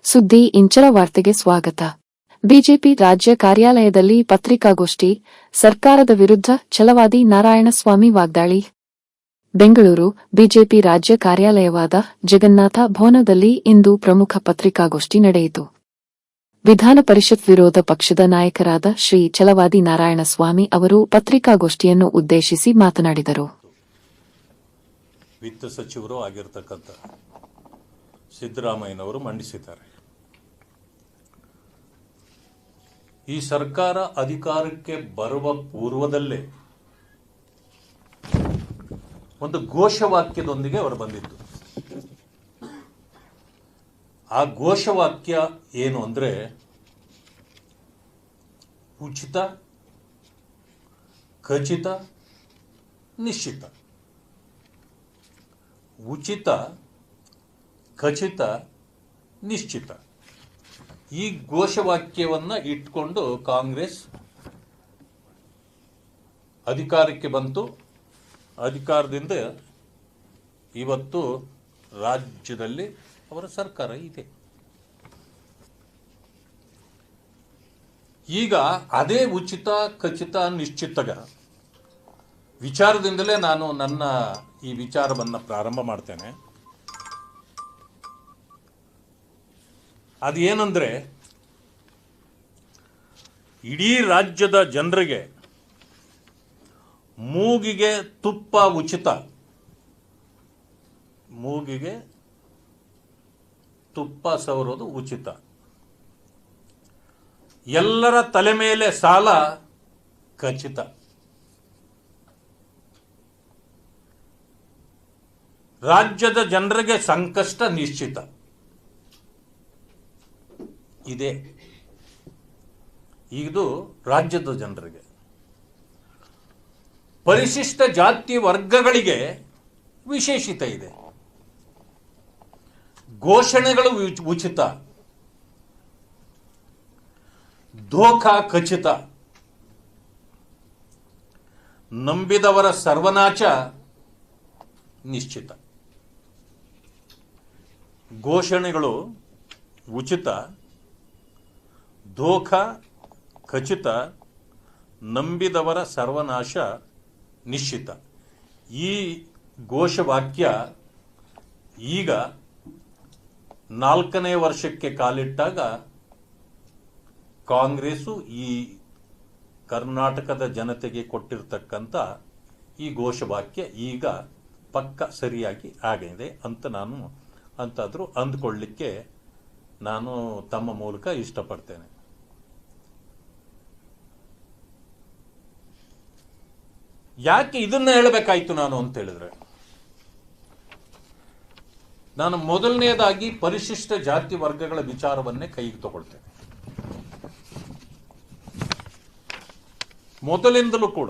ಸುದ್ದಿ ಇಂಚರ ವಾರ್ತೆಗೆ ಸ್ವಾಗತ. ಬಿಜೆಪಿ ರಾಜ್ಯ ಕಾರ್ಯಾಲಯದಲ್ಲಿ ಪತ್ರಿಕಾಗೋಷ್ಠಿ. ಸರ್ಕಾರದ ವಿರುದ್ಧ ಛಲವಾದಿ ನಾರಾಯಣಸ್ವಾಮಿ ವಾಗ್ದಾಳಿ. ಬೆಂಗಳೂರು. ಬಿಜೆಪಿ ರಾಜ್ಯ ಕಾರ್ಯಾಲಯವಾದ ಜಗನ್ನಾಥ ಭವನದಲ್ಲಿ ಇಂದು ಪ್ರಮುಖ ಪತ್ರಿಕಾಗೋಷ್ಠಿ ನಡೆಯಿತು. ವಿಧಾನ ಪರಿಷತ್ ವಿರೋಧ ಪಕ್ಷದ ನಾಯಕರಾದ ಶ್ರೀ ಛಲವಾದಿ ನಾರಾಯಣಸ್ವಾಮಿ ಅವರು ಪತ್ರಿಕಾಗೋಷ್ಠಿಯನ್ನು ಉದ್ದೇಶಿಸಿ ಮಾತನಾಡಿದರು. ವಿತ್ತ ಸಚಿವರು ಆಗಿರತಕ್ಕಂಥ ಸಿದ್ದರಾಮಯ್ಯನವರು ಮಂಡಿಸಿದ್ದಾರೆ. ಈ ಸರ್ಕಾರ ಅಧಿಕಾರಕ್ಕೆ ಬರುವ ಪೂರ್ವದಲ್ಲೇ ಒಂದು ಘೋಷವಾಕ್ಯದೊಂದಿಗೆ ಅವರು ಬಂದಿದ್ದು. ಆ ಘೋಷವಾಕ್ಯ ಏನು ಅಂದರೆ, ಉಚಿತ, ಖಚಿತ, ನಿಶ್ಚಿತ. ಉಚಿತ, ಖಚಿತ, ನಿಶ್ಚಿತ. ಈ ಘೋಷವಾಕ್ಯವನ್ನು ಇಟ್ಕೊಂಡು ಕಾಂಗ್ರೆಸ್ ಅಧಿಕಾರಕ್ಕೆ ಬಂತು. ಅಧಿಕಾರದಿಂದ ಇವತ್ತು ರಾಜ್ಯದಲ್ಲಿ ಅವರ ಸರ್ಕಾರ ಇದೆ. ಈಗ ಅದೇ ಉಚಿತ, ಖಚಿತ, ನಿಶ್ಚಿತಗ ವಿಚಾರದಿಂದಲೇ ನಾನು ನನ್ನ ಈ ವಿಚಾರವನ್ನು ಪ್ರಾರಂಭ ಮಾಡ್ತೇನೆ. ಅದೇನೆಂದರೆ, ಇಡೀ ರಾಜ್ಯದ ಜನರಿಗೆ ಮೂಗಿಗೆ ತುಪ್ಪ ಉಚಿತ. ಮೂಗಿಗೆ ತುಪ್ಪ ಸವರೋದು ಉಚಿತ. ಎಲ್ಲರ ತಲೆ ಮೇಲೆ ಸಾಲ ಖಚಿತ. ರಾಜ್ಯದ ಜನರಿಗೆ ಸಂಕಷ್ಟ ನಿಶ್ಚಿತ. ಇದೆ ಇದು ರಾಜ್ಯದ ಜನರಿಗೆ. ಪರಿಶಿಷ್ಟ ಜಾತಿ ವರ್ಗಗಳಿಗೆ ವಿಶೇಷತೆ ಇದೆ. ಘೋಷಣೆಗಳು ಉಚಿತ, ಧೋಖಾ ಖಚಿತ, ನಂಬಿದವರ ಸರ್ವನಾಶ ನಿಶ್ಚಿತ. ಘೋಷಣೆಗಳು ಉಚಿತ, ಧೋಖಾ ಖಚಿತ, ನಂಬಿದವರ ಸರ್ವನಾಶ ನಿಶ್ಚಿತ. ಈ ಘೋಷವಾಕ್ಯ ಈಗ 4ನೇ ವರ್ಷಕ್ಕೆ ಕಾಲಿಟ್ಟಾಗ ಕಾಂಗ್ರೆಸ್ಸು ಈ ಕರ್ನಾಟಕದ ಜನತೆಗೆ ಕೊಟ್ಟಿರ್ತಕ್ಕಂಥ ಈ ಘೋಷವಾಕ್ಯ ಈಗ ಪಕ್ಕ ಸರಿಯಾಗಿ ಆಗಿದೆ ಅಂತ ನಾನು ಅಂತಾದರೂ ಅಂದ್ಕೊಳ್ಳಿಕ್ಕೆ ನಾನು ತಮ್ಮ ಮೂಲಕ ಇಷ್ಟಪಡ್ತೇನೆ. ಯಾಕೆ ಇದನ್ನ ಹೇಳಬೇಕಾಯ್ತು ನಾನು ಅಂತ ಹೇಳಿದ್ರೆ, ನಾನು ಮೊದಲನೇದಾಗಿ ಪರಿಶಿಷ್ಟ ಜಾತಿ ವರ್ಗಗಳ ವಿಚಾರವನ್ನೇ ಕೈಗೆ ತಗೊಳ್ತೇನೆ. ಮೊದಲಿಂದಲೂ ಕೂಡ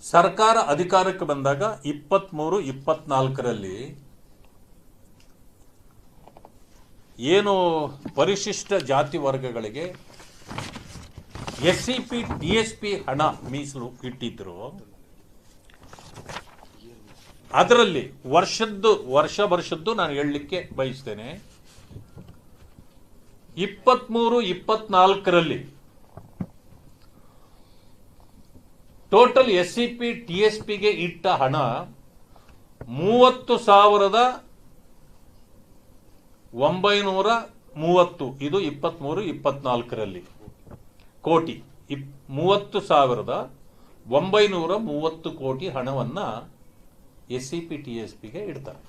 ಸರ್ಕಾರ ಅಧಿಕಾರಕ್ಕೆ ಬಂದಾಗ 23-24ರಲ್ಲಿ ಏನು ಪರಿಶಿಷ್ಟ ಜಾತಿ ವರ್ಗಗಳಿಗೆ SCP DSP ಹಣ ಮೀಸಲು ಇಟ್ಟಿದ್ರು, ಅದರಲ್ಲಿ ವರ್ಷದ್ದು ನಾನು ಹೇಳಲಿಕ್ಕೆ ಬಯಸ್ತೇನೆ. 23-24ರಲ್ಲಿ ಟೋಟಲ್ SCP TSPಗೆ ಇಟ್ಟ ಹಣ 30,930. ಇದು 23-24ರಲ್ಲಿ ಕೋಟಿ 30,930 ಕೋಟಿ ಹಣವನ್ನ SCP TSPಗೆ ಇಡ್ತಾರೆ.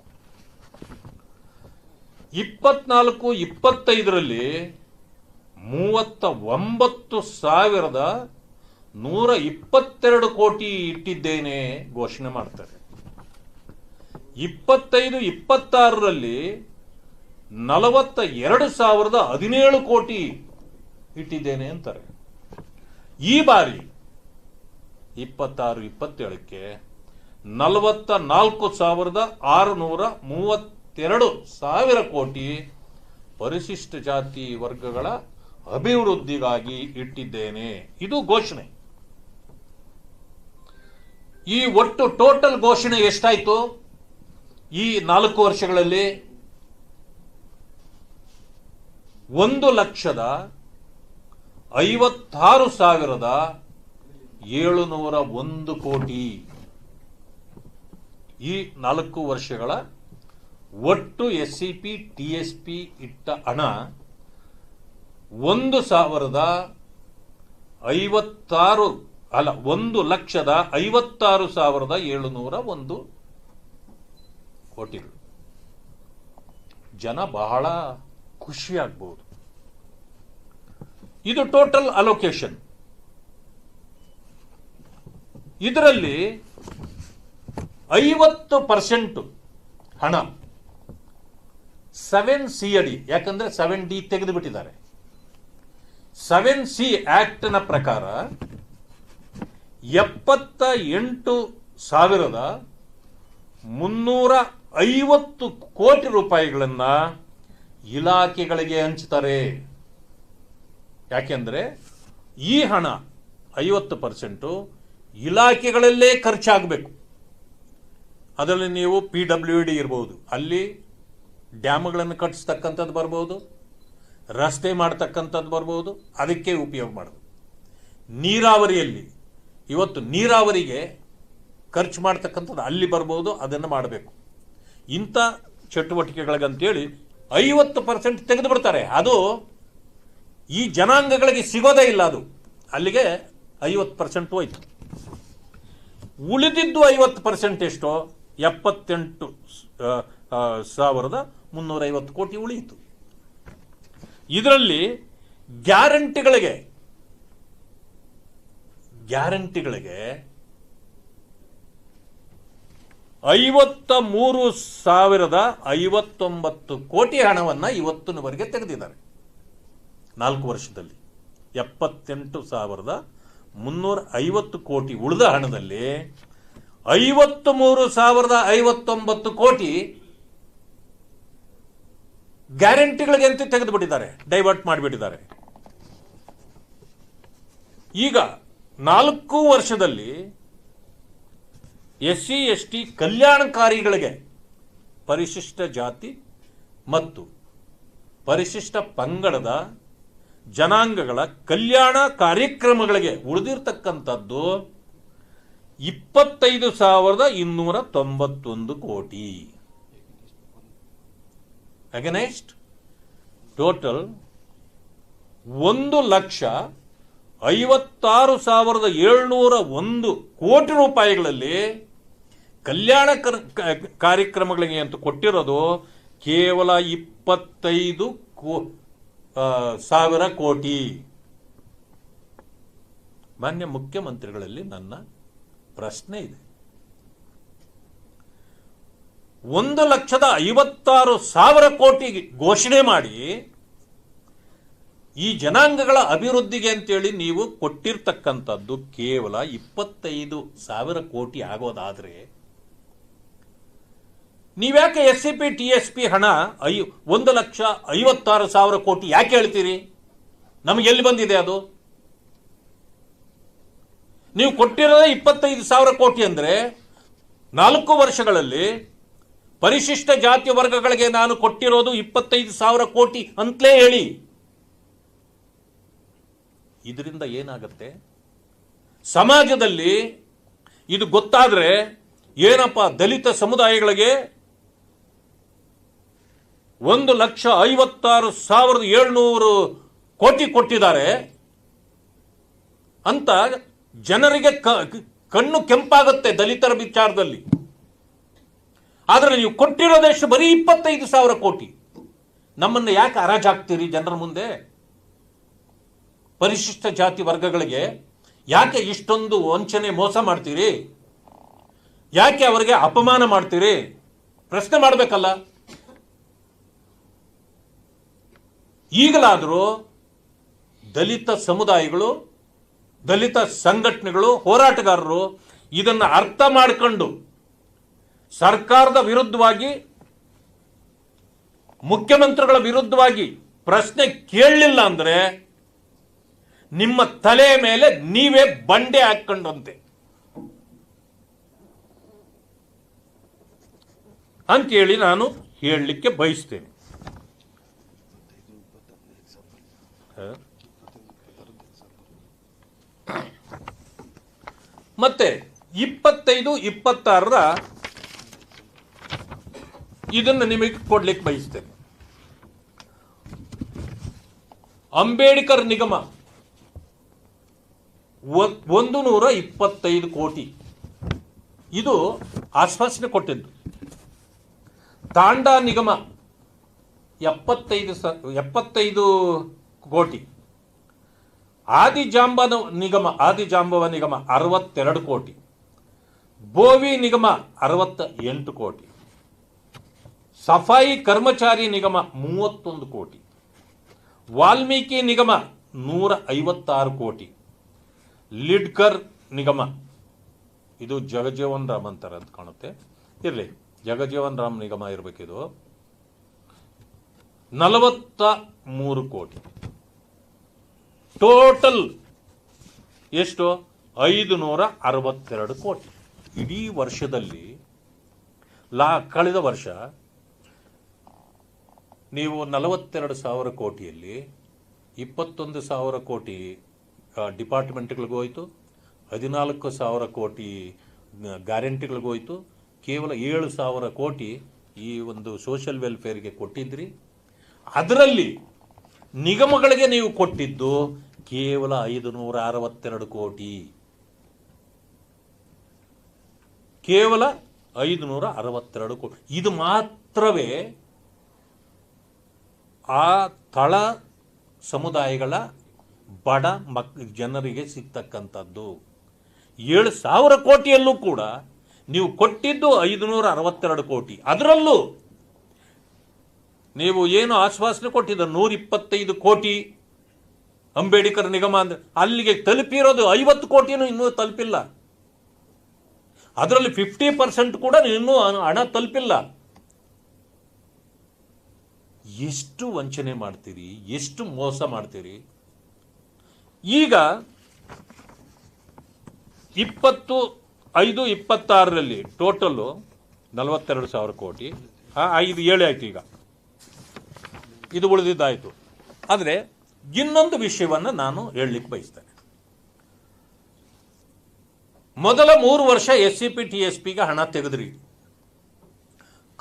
24-25ರಲ್ಲಿ 39,122 ಕೋಟಿ ಇಟ್ಟಿದ್ದೇನೆ ಘೋಷಣೆ ಮಾಡ್ತಾರೆ. 25-26ರಲ್ಲಿ 42,017 ಕೋಟಿ ಇಟ್ಟಿದ್ದೇನೆ ಅಂತಾರೆ. ಈ ಬಾರಿ 26-27ಕ್ಕೆ 44,632 ಕೋಟಿ ಪರಿಶಿಷ್ಟ ಜಾತಿ ವರ್ಗಗಳ ಅಭಿವೃದ್ಧಿಗಾಗಿ ಇಟ್ಟಿದ್ದೇನೆ. ಇದು ಘೋಷಣೆ. ಈ ಒಟ್ಟು ಟೋಟಲ್ ಘೋಷಣೆ ಎಷ್ಟಾಯ್ತು? ಈ 4 ವರ್ಷಗಳಲ್ಲಿ 1,56,701 ಕೋಟಿ. ಈ 4 ವರ್ಷಗಳ ಒಟ್ಟು SCP TSP ಇಟ್ಟ ಹಣ 1,56,701 ಕೋಟಿಗಳು. ಜನ ಬಹಳ ಖುಷಿಯಾಗಬಹುದು. ಇದು ಟೋಟಲ್ ಅಲೋಕೇಶನ್. ಇದರಲ್ಲಿ 50% ಹಣ 7C ಅಡಿ, ಯಾಕಂದ್ರೆ 7D ತೆಗೆದು ಬಿಟ್ಟಿದ್ದಾರೆ. 7C ಆಕ್ಟ್ ನ ಪ್ರಕಾರ 78,350 ಕೋಟಿ ರೂಪಾಯಿಗಳನ್ನ ಇಲಾಖೆಗಳಿಗೆ ಹಂಚ್ತಾರೆ. ಯಾಕೆಂದ್ರೆ ಈ ಹಣ 50% ಇಲಾಖೆಗಳಲ್ಲೇ ಖರ್ಚಾಗಬೇಕು. ಅದರಲ್ಲಿ ನೀವು PWD ಇರಬಹುದು, ಅಲ್ಲಿ ಡ್ಯಾಮ್ಗಳನ್ನು ಕಟ್ಟಿಸ್ತಕ್ಕಂಥದ್ದು ಬರ್ಬೋದು, ರಸ್ತೆ ಮಾಡ್ತಕ್ಕಂಥದ್ದು ಬರ್ಬೋದು, ಅದಕ್ಕೆ ಉಪಯೋಗ ಮಾಡೋದು. ನೀರಾವರಿಯಲ್ಲಿ ಇವತ್ತು ನೀರಾವರಿಗೆ ಖರ್ಚು ಮಾಡ್ತಕ್ಕಂಥದ್ದು ಅಲ್ಲಿ ಬರ್ಬೋದು, ಅದನ್ನು ಮಾಡಬೇಕು. ಇಂಥ ಚಟುವಟಿಕೆಗಳಿಗಂತೇಳಿ 50% ತೆಗೆದು ಬಿಡ್ತಾರೆ. ಅದು ಈ ಜನಾಂಗಗಳಿಗೆ ಸಿಗೋದೇ ಇಲ್ಲ. ಅದು ಅಲ್ಲಿಗೆ 50% ಹೋಯ್ತು. ಉಳಿದಿದ್ದು 50% ಎಷ್ಟೋ 78,350 ಕೋಟಿ ಉಳಿಯಿತು. ಇದರಲ್ಲಿ ಗ್ಯಾರಂಟಿಗಳಿಗೆ 53,059 ಕೋಟಿ ಹಣವನ್ನು ಇವತ್ತಿನವರೆಗೆ ತೆಗೆದಿದ್ದಾರೆ. 4 ವರ್ಷದಲ್ಲಿ 78,350 ಕೋಟಿ ಉಳಿದ ಹಣದಲ್ಲಿ 53,059 ಕೋಟಿ ಗ್ಯಾರಂಟಿಗಳಿಗೆ ಅಂತ ತೆಗೆದು ಬಿಟ್ಟಿದ್ದಾರೆ, ಡೈವರ್ಟ್ ಮಾಡಿಬಿಟ್ಟಿದ್ದಾರೆ. ಈಗ 4 ವರ್ಷದಲ್ಲಿ SC ST ಕಲ್ಯಾಣಕಾರಿಗಳಿಗೆ ಪರಿಶಿಷ್ಟ ಜಾತಿ ಮತ್ತು ಪರಿಶಿಷ್ಟ ಪಂಗಡದ ಜನಾಂಗಗಳ ಕಲ್ಯಾಣ ಕಾರ್ಯಕ್ರಮಗಳಿಗೆ ಉಳಿದಿರ್ತಕ್ಕಂಥದ್ದು 25,291 ಕೋಟಿ. ಅಗೇನೆಸ್ಟ್ ಟೋಟಲ್ 1,56,701 ಕೋಟಿ ರೂಪಾಯಿಗಳಲ್ಲಿ ಕಲ್ಯಾಣ ಕಾರ್ಯಕ್ರಮಗಳಿಗೆ ಅಂತ ಕೊಟ್ಟಿರೋದು ಕೇವಲ 25,000 ಕೋಟಿ. ಮಾನ್ಯ ಮುಖ್ಯಮಂತ್ರಿಗಳಲ್ಲಿ ನನ್ನ ಪ್ರಶ್ನೆ ಇದೆ. 1,56,000 ಕೋಟಿ ಘೋಷಣೆ ಮಾಡಿ ಈ ಜನಾಂಗಗಳ ಅಭಿವೃದ್ಧಿಗೆ ಅಂತೇಳಿ ನೀವು ಕೊಟ್ಟಿರ್ತಕ್ಕಂಥದ್ದು ಕೇವಲ 25,000 ಕೋಟಿ ಆಗೋದಾದ್ರೆ ನೀವ್ಯಾಕೆ SCP TSP ಹಣ 1,56,000 ಕೋಟಿ ಯಾಕೆ ಹೇಳ್ತೀರಿ? ನಮಗೆ ಎಲ್ಲಿ ಬಂದಿದೆ ಅದು? ನೀವು ಕೊಟ್ಟಿರೋದೇ 25,000 ಕೋಟಿ ಅಂದ್ರೆ 4 ವರ್ಷಗಳಲ್ಲಿ ಪರಿಶಿಷ್ಟ ಜಾತಿ ವರ್ಗಗಳಿಗೆ ನಾನು ಕೊಟ್ಟಿರೋದು 25,000 ಕೋಟಿ ಅಂತಲೇ ಹೇಳಿ. ಇದರಿಂದ ಏನಾಗುತ್ತೆ? ಸಮಾಜದಲ್ಲಿ ಇದು ಗೊತ್ತಾದ್ರೆ ಏನಪ್ಪ, ದಲಿತ ಸಮುದಾಯಗಳಿಗೆ 1,56,700 ಕೋಟಿ ಕೊಟ್ಟಿದ್ದಾರೆ ಅಂತ ಜನರಿಗೆ ಕಣ್ಣು ಕೆಂಪಾಗುತ್ತೆ ದಲಿತರ ವಿಚಾರದಲ್ಲಿ. ಆದರೆ ನೀವು ಕೊಟ್ಟಿರೋದಷ್ಟು ಬರೀ 25,000 ಕೋಟಿ. ನಮ್ಮನ್ನು ಯಾಕೆ ಹರಾಜಾಗ್ತೀರಿ ಜನರ ಮುಂದೆ? ಪರಿಶಿಷ್ಟ ಜಾತಿ ವರ್ಗಗಳಿಗೆ ಯಾಕೆ ಇಷ್ಟೊಂದು ವಂಚನೆ ಮೋಸ ಮಾಡ್ತೀರಿ? ಯಾಕೆ ಅವರಿಗೆ ಅಪಮಾನ ಮಾಡ್ತೀರಿ? ಪ್ರಶ್ನೆ ಮಾಡಬೇಕಲ್ಲ. ಈಗಲಾದರೂ ದಲಿತ ಸಮುದಾಯಗಳು, ದಲಿತ ಸಂಘಟನೆಗಳು, ಹೋರಾಟಗಾರರು ಇದನ್ನು ಅರ್ಥ ಮಾಡಿಕೊಂಡು ಸರ್ಕಾರದ ವಿರುದ್ಧವಾಗಿ, ಮುಖ್ಯಮಂತ್ರಿಗಳ ವಿರುದ್ಧವಾಗಿ ಪ್ರಶ್ನೆ ಕೇಳಲಿಲ್ಲ ಅಂದ್ರೆ ನಿಮ್ಮ ತಲೆಯ ಮೇಲೆ ನೀವೇ ಬಂಡೆ ಹಾಕೊಂಡಂತೆ. ಅಂತೇಳಿ ನಾನು ಹೇಳಲಿಕ್ಕೆ ಬಯಸ್ತೇನೆ. ಮತ್ತೆ 25-26 ಇದನ್ನು ನಿಮಗೆ ಕೊಡ್ಲಿಕ್ಕೆ ಬಯಸ್ತೇನೆ. ಅಂಬೇಡ್ಕರ್ ನಿಗಮ 125 ಕೋಟಿ ಇದು ಆಶ್ವಾಸನೆ ಕೊಟ್ಟಿದ್ದು. ತಾಂಡಾ ನಿಗಮ 75 ಕೋಟಿ. ಆದಿಜಾಂಬವ ನಿಗಮ 62 ಕೋಟಿ. ಬೋವಿ ನಿಗಮ 68 ಕೋಟಿ. ಸಫಾಯಿ ಕರ್ಮಚಾರಿ ನಿಗಮ 31 ಕೋಟಿ. ವಾಲ್ಮೀಕಿ ನಿಗಮ 156 ಕೋಟಿ. ಲಿಡ್ಕರ್ ನಿಗಮ ಇದು ಜಗಜೀವನ್ ರಾಮ್ ಅಂತಾರೆ ಅಂತ ಕಾಣುತ್ತೆ, ಇರಲಿ, ಜಗಜೀವನ್ ರಾಮ್ ನಿಗಮ ಇರಬೇಕಿದು, 43 ಕೋಟಿ. ಟೋಟಲ್ ಎಷ್ಟು? 562 ಕೋಟಿ. ಇಡೀ ವರ್ಷದಲ್ಲಿ ಕಳೆದ ವರ್ಷ ನೀವು 42,000 ಕೋಟಿಯಲ್ಲಿ 21,000 ಕೋಟಿ ಡಿಪಾರ್ಟ್ಮೆಂಟ್ಗಳಿಗೂ ಹೋಯಿತು, 14,000 ಕೋಟಿ ಗ್ಯಾರಂಟಿಗಳಿಗೂ ಹೋಯಿತು, ಕೇವಲ 7,000 ಕೋಟಿ ಈ ಒಂದು ಸೋಷಿಯಲ್ ವೆಲ್ಫೇರ್ಗೆ ಕೊಟ್ಟಿದ್ರಿ. ಅದರಲ್ಲಿ ನಿಗಮಗಳಿಗೆ ನೀವು ಕೊಟ್ಟಿದ್ದು ಕೇವಲ 562 ಕೋಟಿ. ಕೇವಲ 562 ಕೋಟಿ. ಇದು ಮಾತ್ರವೇ ಆ ತಳ ಸಮುದಾಯಗಳ ಬಡ ಜನರಿಗೆ ಸಿಗ್ತಕ್ಕಂಥದ್ದು. 7,000 ಕೋಟಿಯಲ್ಲೂ ಕೂಡ ನೀವು ಕೊಟ್ಟಿದ್ದು 562 ಕೋಟಿ. ಅದರಲ್ಲೂ ನೀವು ಏನು ಆಶ್ವಾಸನೆ ಕೊಟ್ಟಿದ್ದ 125 ಕೋಟಿ ಅಂಬೇಡ್ಕರ್ ನಿಗಮ ಅಂದ್ರೆ ಅಲ್ಲಿಗೆ ತಲುಪಿರೋದು 50 ಕೋಟಿನೂ ಇನ್ನೂ ತಲುಪಿಲ್ಲ. ಅದರಲ್ಲಿ 50% ಕೂಡ ಇನ್ನೂ ಹಣ ತಲುಪಿಲ್ಲ. ಎಷ್ಟು ವಂಚನೆ ಮಾಡ್ತೀರಿ, ಎಷ್ಟು ಮೋಸ ಮಾಡ್ತೀರಿ. ಈಗ 25-26ರಲ್ಲಿ ಟೋಟಲ್ಲು 42,000 ಕೋಟಿ. 5-7 ಆಯ್ತು, ಈಗ ಇದು ಉಳಿದಿದ್ದಾಯಿತು. ಆದರೆ ಇನ್ನೊಂದು ವಿಷಯವನ್ನು ನಾನು ಹೇಳಲಿಕ್ಕೆ ಬಯಸ್ತೇನೆ. ಮೊದಲ 3 ವರ್ಷ SCP TSPಗೆ ಹಣ ತೆಗೆದ್ರಿ.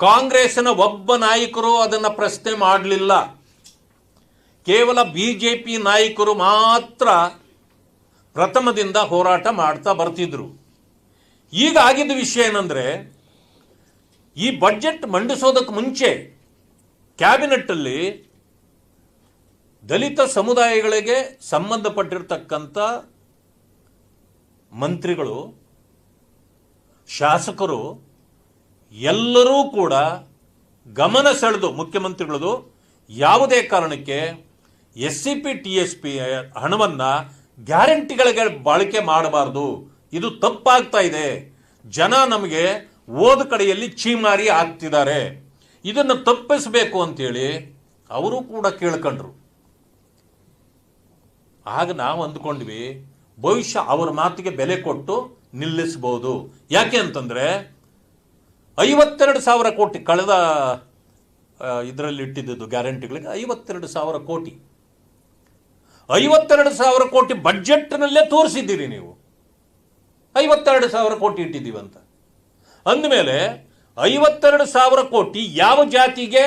ಕಾಂಗ್ರೆಸ್ನ ಒಬ್ಬ ನಾಯಕರು ಅದನ್ನು ಪ್ರಶ್ನೆ ಮಾಡಲಿಲ್ಲ. ಕೇವಲ BJP ನಾಯಕರು ಮಾತ್ರ ಪ್ರಥಮದಿಂದ ಹೋರಾಟ ಮಾಡ್ತಾ ಬರ್ತಿದ್ರು. ಈಗ ಆಗಿದ್ದ ವಿಷಯ ಏನಂದ್ರೆ, ಈ ಬಜೆಟ್ ಮಂಡಿಸೋದಕ್ಕೆ ಮುಂಚೆ ಕ್ಯಾಬಿನೆಟ್ಟಲ್ಲಿ ದಲಿತ ಸಮುದಾಯಗಳಿಗೆ ಸಂಬಂಧಪಟ್ಟಿರ್ತಕ್ಕಂಥ ಮಂತ್ರಿಗಳು, ಶಾಸಕರು ಎಲ್ಲರೂ ಕೂಡ ಗಮನ ಸೆಳೆದು ಮುಖ್ಯಮಂತ್ರಿಗಳದು ಯಾವುದೇ ಕಾರಣಕ್ಕೆ SCP TSP ಹಣವನ್ನು ಗ್ಯಾರಂಟಿಗಳಿಗೆ ಬಳಕೆ ಮಾಡಬಾರ್ದು, ಇದು ತಪ್ಪಾಗ್ತಾ ಇದೆ, ಜನ ನಮಗೆ ಓದ ಕಡೆಯಲ್ಲಿ ಚೀಮಾರಿ ಆಗ್ತಿದ್ದಾರೆ, ಇದನ್ನು ತಪ್ಪಿಸಬೇಕು ಅಂತೇಳಿ ಅವರು ಕೂಡ ಕೇಳ್ಕೊಂಡ್ರು. ಆಗ ನಾವು ಅಂದ್ಕೊಂಡ್ವಿ ಬಹುಶಃ ಅವರ ಮಾತಿಗೆ ಬೆಲೆ ಕೊಟ್ಟು ನಿಲ್ಲಿಸಬಹುದು. ಯಾಕೆ ಅಂತಂದ್ರೆ 52,000 ಕೋಟಿ ಕಳೆದ ಇದರಲ್ಲಿ ಇಟ್ಟಿದ್ದು ಗ್ಯಾರಂಟಿಗಳಿಗೆ 52,000 ಕೋಟಿ. 52,000 ಕೋಟಿ ಬಜೆಟ್ನಲ್ಲೇ ತೋರಿಸಿದ್ದೀರಿ ನೀವು. 52,000 ಕೋಟಿ ಇಟ್ಟಿದ್ದೀವಿ ಅಂತ ಅಂದಮೇಲೆ 52,000 ಕೋಟಿ ಯಾವ ಜಾತಿಗೆ